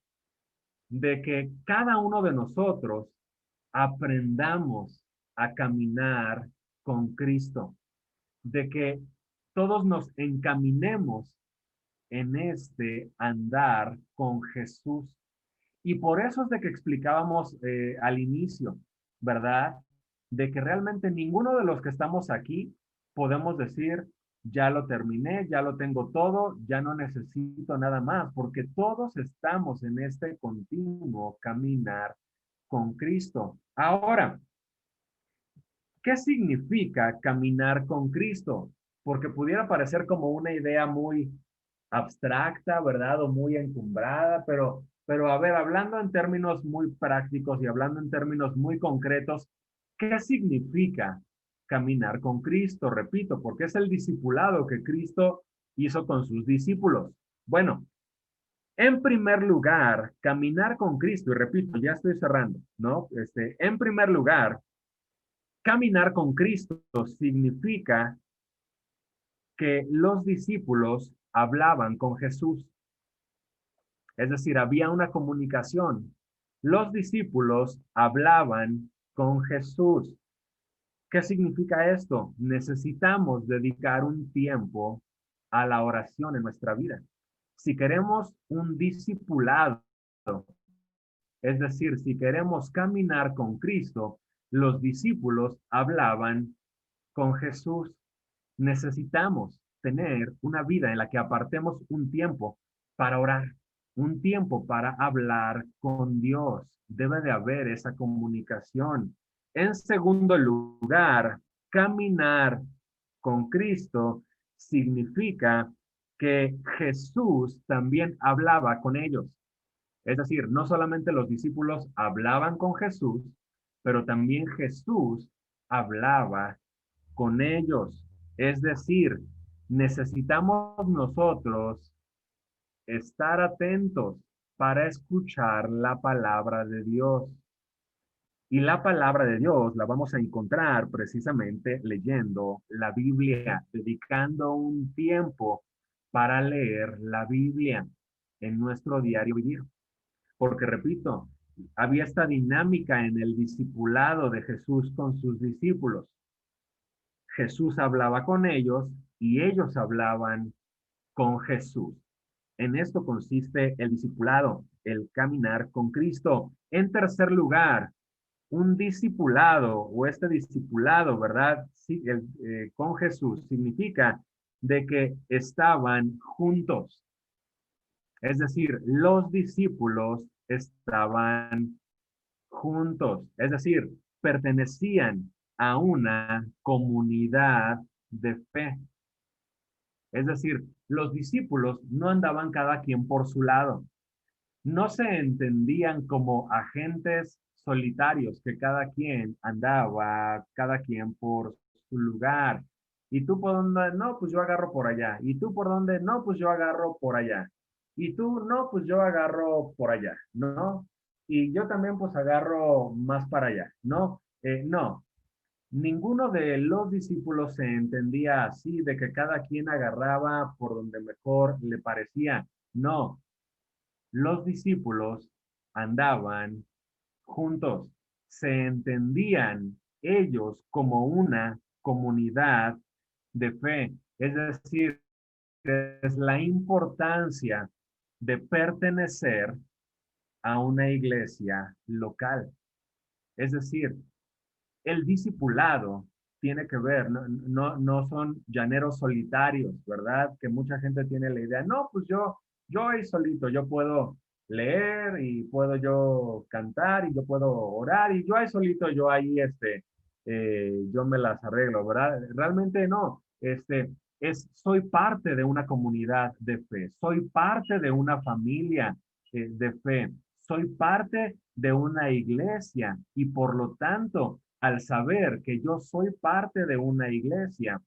de que cada uno de nosotros aprendamos a caminar con Cristo, de que todos nos encaminemos en este andar con Jesús. Y por eso es de que explicábamos al inicio, ¿verdad? De que realmente ninguno de los que estamos aquí podemos decir, ya lo terminé, ya lo tengo todo, ya no necesito nada más, porque todos estamos en este continuo caminar con Cristo. Ahora, ¿qué significa caminar con Cristo? Porque pudiera parecer como una idea muy abstracta, ¿verdad? O muy encumbrada, pero a ver, hablando en términos muy prácticos y hablando en términos muy concretos, ¿qué significa caminar con Cristo? Repito, porque es el discipulado que Cristo hizo con sus discípulos. Bueno, en primer lugar, caminar con Cristo, y repito, ya estoy cerrando, ¿no? En primer lugar, caminar con Cristo significa que los discípulos hablaban con Jesús. Es decir, había una comunicación. Los discípulos hablaban con Jesús. ¿Qué significa esto? Necesitamos dedicar un tiempo a la oración en nuestra vida. Si queremos un discipulado, es decir, si queremos caminar con Cristo, los discípulos hablaban con Jesús. Necesitamos tener una vida en la que apartemos un tiempo para orar, un tiempo para hablar con Dios. Debe de haber esa comunicación. En segundo lugar, caminar con Cristo significa que Jesús también hablaba con ellos. Es decir, no solamente los discípulos hablaban con Jesús, pero también Jesús hablaba con ellos. Es decir, necesitamos nosotros estar atentos para escuchar la palabra de Dios. Y la palabra de Dios la vamos a encontrar precisamente leyendo la Biblia, dedicando un tiempo para leer la Biblia en nuestro diario vivir. Porque, repito, había esta dinámica en el discipulado de Jesús con sus discípulos. Jesús hablaba con ellos y ellos hablaban con Jesús. En esto consiste el discipulado, el caminar con Cristo. En tercer lugar, un discipulado o este discipulado, ¿verdad? Sí, con Jesús significa de que estaban juntos. Es decir, los discípulos estaban juntos, es decir, pertenecían a una comunidad de fe. Es decir, los discípulos no andaban cada quien por su lado. No se entendían como agentes solitarios, que cada quien andaba, cada quien por su lugar. ¿Y tú por dónde? No, pues yo agarro por allá. ¿Y tú por dónde? No, pues yo agarro por allá. ¿Y tú? No, pues yo agarro por allá, ¿no? Y yo también pues agarro más para allá, ¿no? No, ninguno de los discípulos se entendía así, de que cada quien agarraba por donde mejor le parecía. No, los discípulos andaban juntos, se entendían ellos como una comunidad de fe. Es decir, es la importancia de pertenecer a una iglesia local. Es decir, el discipulado tiene que ver, no son llaneros solitarios, ¿verdad? Que mucha gente tiene la idea, no, pues yo ahí solito, yo puedo leer y puedo yo cantar y yo puedo orar y yo ahí solito, yo ahí, yo me las arreglo, ¿verdad? Realmente no, soy parte de una comunidad de fe, soy parte de una familia de fe, soy parte de una iglesia y por lo tanto, al saber que yo soy parte de una iglesia,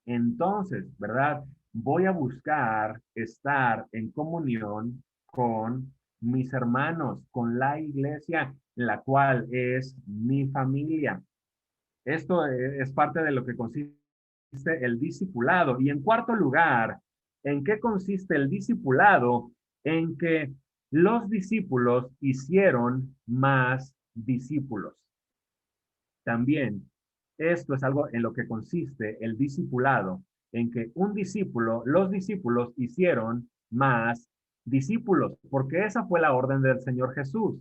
entonces, ¿verdad? Voy a buscar estar en comunión con mis hermanos, con la iglesia, la cual es mi familia. Esto es parte de lo que consiste el discipulado. Y en cuarto lugar, ¿en qué consiste el discipulado? En que los discípulos hicieron más discípulos. También, esto es algo en lo que consiste el discipulado, en que los discípulos hicieron más discípulos, porque esa fue la orden del Señor Jesús.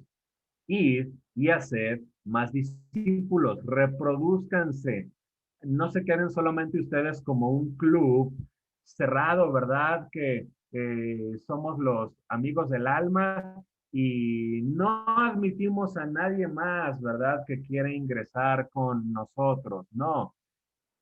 Ir y hacer más discípulos, reproduzcanse. No se queden solamente ustedes como un club cerrado, ¿verdad? Que somos los amigos del alma y no admitimos a nadie más, ¿verdad? Que quiera ingresar con nosotros. No,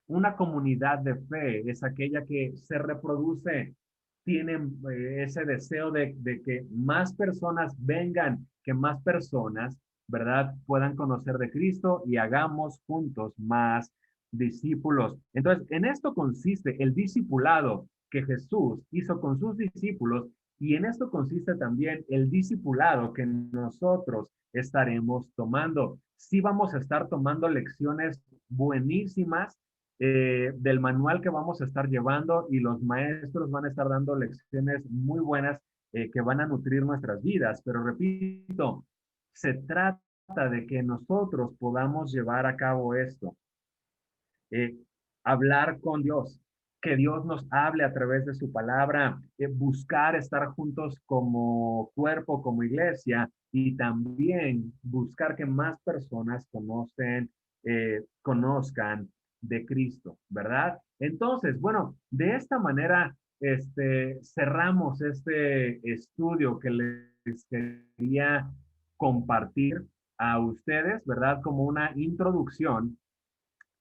una comunidad de fe es aquella que se reproduce, tienen ese deseo de que más personas vengan, que más personas, ¿verdad?, puedan conocer de Cristo y hagamos juntos más discípulos. Entonces, en esto consiste el discipulado que Jesús hizo con sus discípulos y en esto consiste también el discipulado que nosotros estaremos tomando. Sí vamos a estar tomando lecciones buenísimas del manual que vamos a estar llevando y los maestros van a estar dando lecciones muy buenas que van a nutrir nuestras vidas. Pero repito, se trata de que nosotros podamos llevar a cabo esto. Hablar con Dios, que Dios nos hable a través de su palabra, buscar estar juntos como cuerpo, como iglesia y también buscar que más personas conozcan de Cristo, ¿verdad? Entonces, bueno, de esta manera cerramos este estudio que les quería compartir a ustedes, ¿verdad? Como una introducción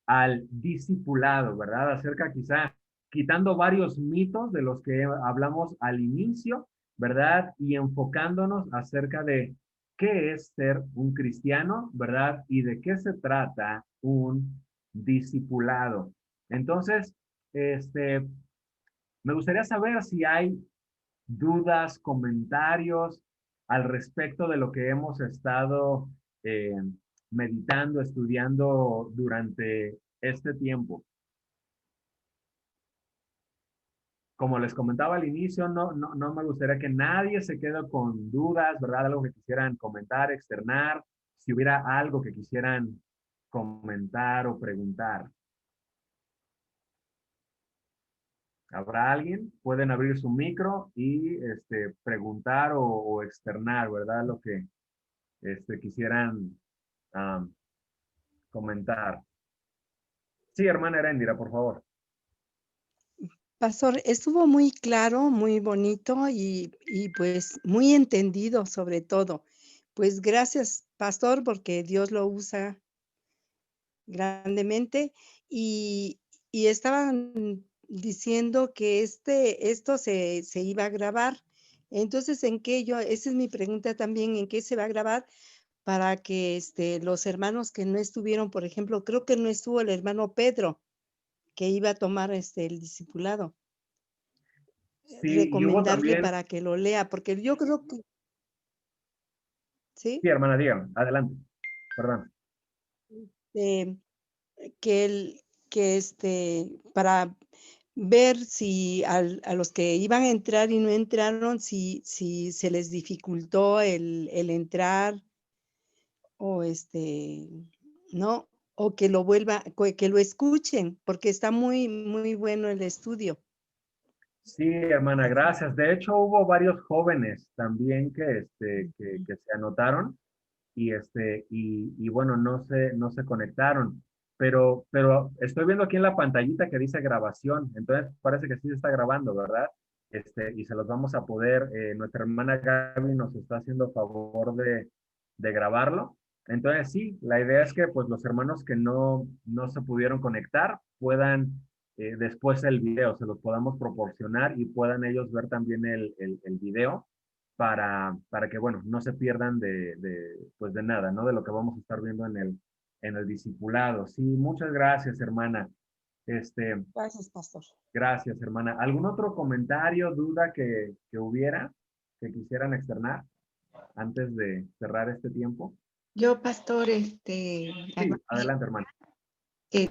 al discipulado, ¿verdad? Acerca quizá, quitando varios mitos de los que hablamos al inicio, ¿verdad? Y enfocándonos acerca de qué es ser un cristiano, ¿verdad? Y de qué se trata un discipulado. Entonces, me gustaría saber si hay dudas, comentarios al respecto de lo que hemos estado meditando, estudiando durante este tiempo. Como les comentaba al inicio, no me gustaría que nadie se quede con dudas, ¿verdad? Algo que quisieran comentar, externar, si hubiera algo que quisieran comentar o preguntar. ¿Habrá alguien? Pueden abrir su micro y preguntar o externar, ¿verdad? Lo que quisieran comentar. Sí, hermana Heréndira, por favor. Pastor, estuvo muy claro, muy bonito y pues muy entendido sobre todo. Pues gracias, Pastor, porque Dios lo usa grandemente y estaban diciendo que esto se iba a grabar. Entonces, esa es mi pregunta también, ¿en qué se va a grabar? Para que los hermanos que no estuvieron, por ejemplo, creo que no estuvo el hermano Pedro, que iba a tomar el discipulado. Sí, y hubo Recomendarle también... para que lo lea, porque yo creo que... ¿Sí? Sí, hermana, dígame, adelante. Perdón. Para ver si a los que iban a entrar y no entraron, si se les dificultó el entrar o ¿no? O que lo escuchen, porque está muy, muy bueno el estudio. Sí, hermana, gracias. De hecho, hubo varios jóvenes también que se anotaron y bueno, no se conectaron. Pero estoy viendo aquí en la pantallita que dice grabación, entonces parece que sí se está grabando, ¿verdad? Y se los vamos a poder, nuestra hermana Gaby nos está haciendo favor de grabarlo. Entonces sí, la idea es que pues los hermanos que no se pudieron conectar puedan después el video, se los podamos proporcionar y puedan ellos ver también el video para que, bueno, no se pierdan pues de nada, ¿no? De lo que vamos a estar viendo en el discipulado. Sí, muchas gracias, hermana. Gracias, pastor. Gracias, hermana. ¿Algún otro comentario, duda que hubiera, que quisieran externar antes de cerrar este tiempo? Yo, pastor, Sí, adelante, hermana.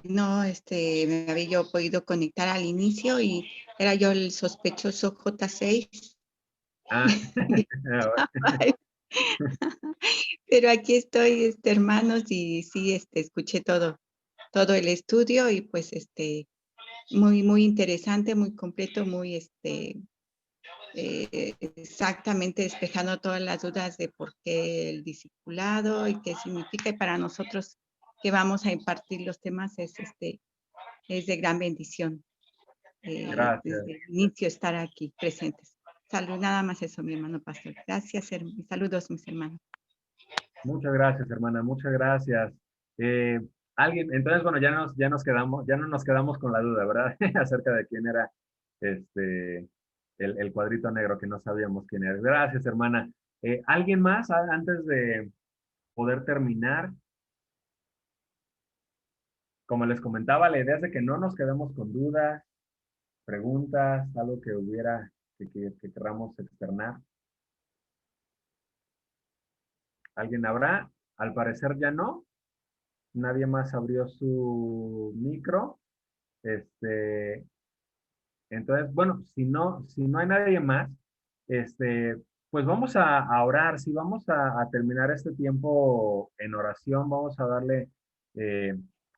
no, me había yo podido conectar al inicio y era yo el sospechoso J6. Ah, pero aquí estoy, hermanos, y sí, escuché todo el estudio y pues, muy, muy interesante, muy completo, muy, exactamente despejando todas las dudas de por qué el discipulado y qué significa, y para nosotros que vamos a impartir los temas es de gran bendición. Gracias. Desde el inicio estar aquí presentes. Salud, nada más eso, mi hermano pastor. Gracias, saludos, mis hermanos. Muchas gracias, hermana, muchas gracias. Alguien, entonces, bueno, ya no nos quedamos con la duda, ¿verdad? Acerca de quién era el cuadrito negro, que no sabíamos quién era. Gracias, hermana. ¿Alguien más antes de poder terminar? Como les comentaba, la idea es de que no nos quedemos con dudas, preguntas, algo que hubiera, que queramos externar. ¿Alguien habrá? Al parecer ya no. Nadie más abrió su micro. Entonces, bueno, si no hay nadie más, pues vamos a orar. Si vamos a terminar este tiempo en oración, vamos a darle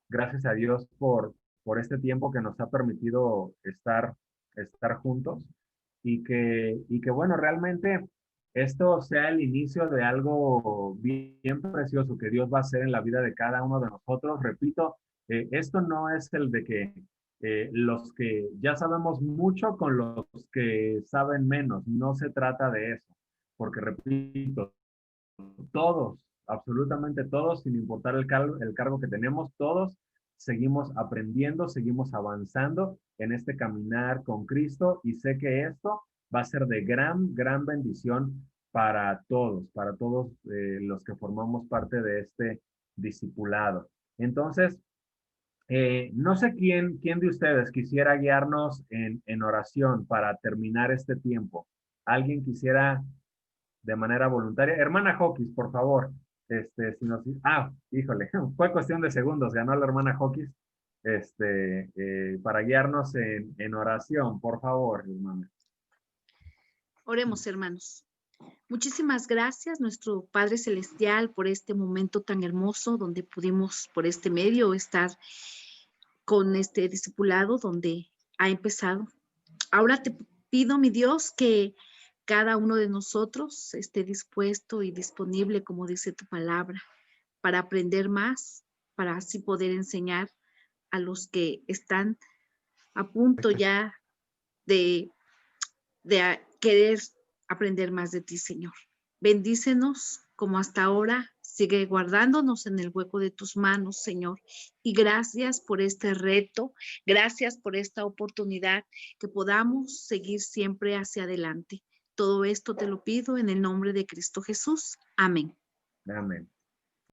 gracias a Dios por este tiempo que nos ha permitido estar juntos y que bueno, realmente esto sea el inicio de algo bien precioso que Dios va a hacer en la vida de cada uno de nosotros. Repito, esto no es el de que los que ya sabemos mucho con los que saben menos. No se trata de eso, porque repito, todos, absolutamente todos, sin importar el cargo que tenemos, todos seguimos aprendiendo, seguimos avanzando en este caminar con Cristo y sé que esto va a ser de gran, gran bendición para todos los que formamos parte de este discipulado. Entonces, no sé quién de ustedes quisiera guiarnos en oración para terminar este tiempo. ¿Alguien quisiera de manera voluntaria? Hermana Hawkins, por favor. Híjole, fue cuestión de segundos, ganó la hermana Hawkins, para guiarnos en oración, por favor, hermana. Oremos, hermanos. Muchísimas gracias, nuestro Padre Celestial, por este momento tan hermoso donde pudimos por este medio estar con este discipulado donde ha empezado. Ahora te pido, mi Dios, que cada uno de nosotros esté dispuesto y disponible, como dice tu palabra, para aprender más, para así poder enseñar a los que están a punto ya de querer aprender más de ti, Señor. Bendícenos como hasta ahora. Sigue guardándonos en el hueco de tus manos, Señor. Y gracias por este reto. Gracias por esta oportunidad que podamos seguir siempre hacia adelante. Todo esto te lo pido en el nombre de Cristo Jesús. Amén. Amén.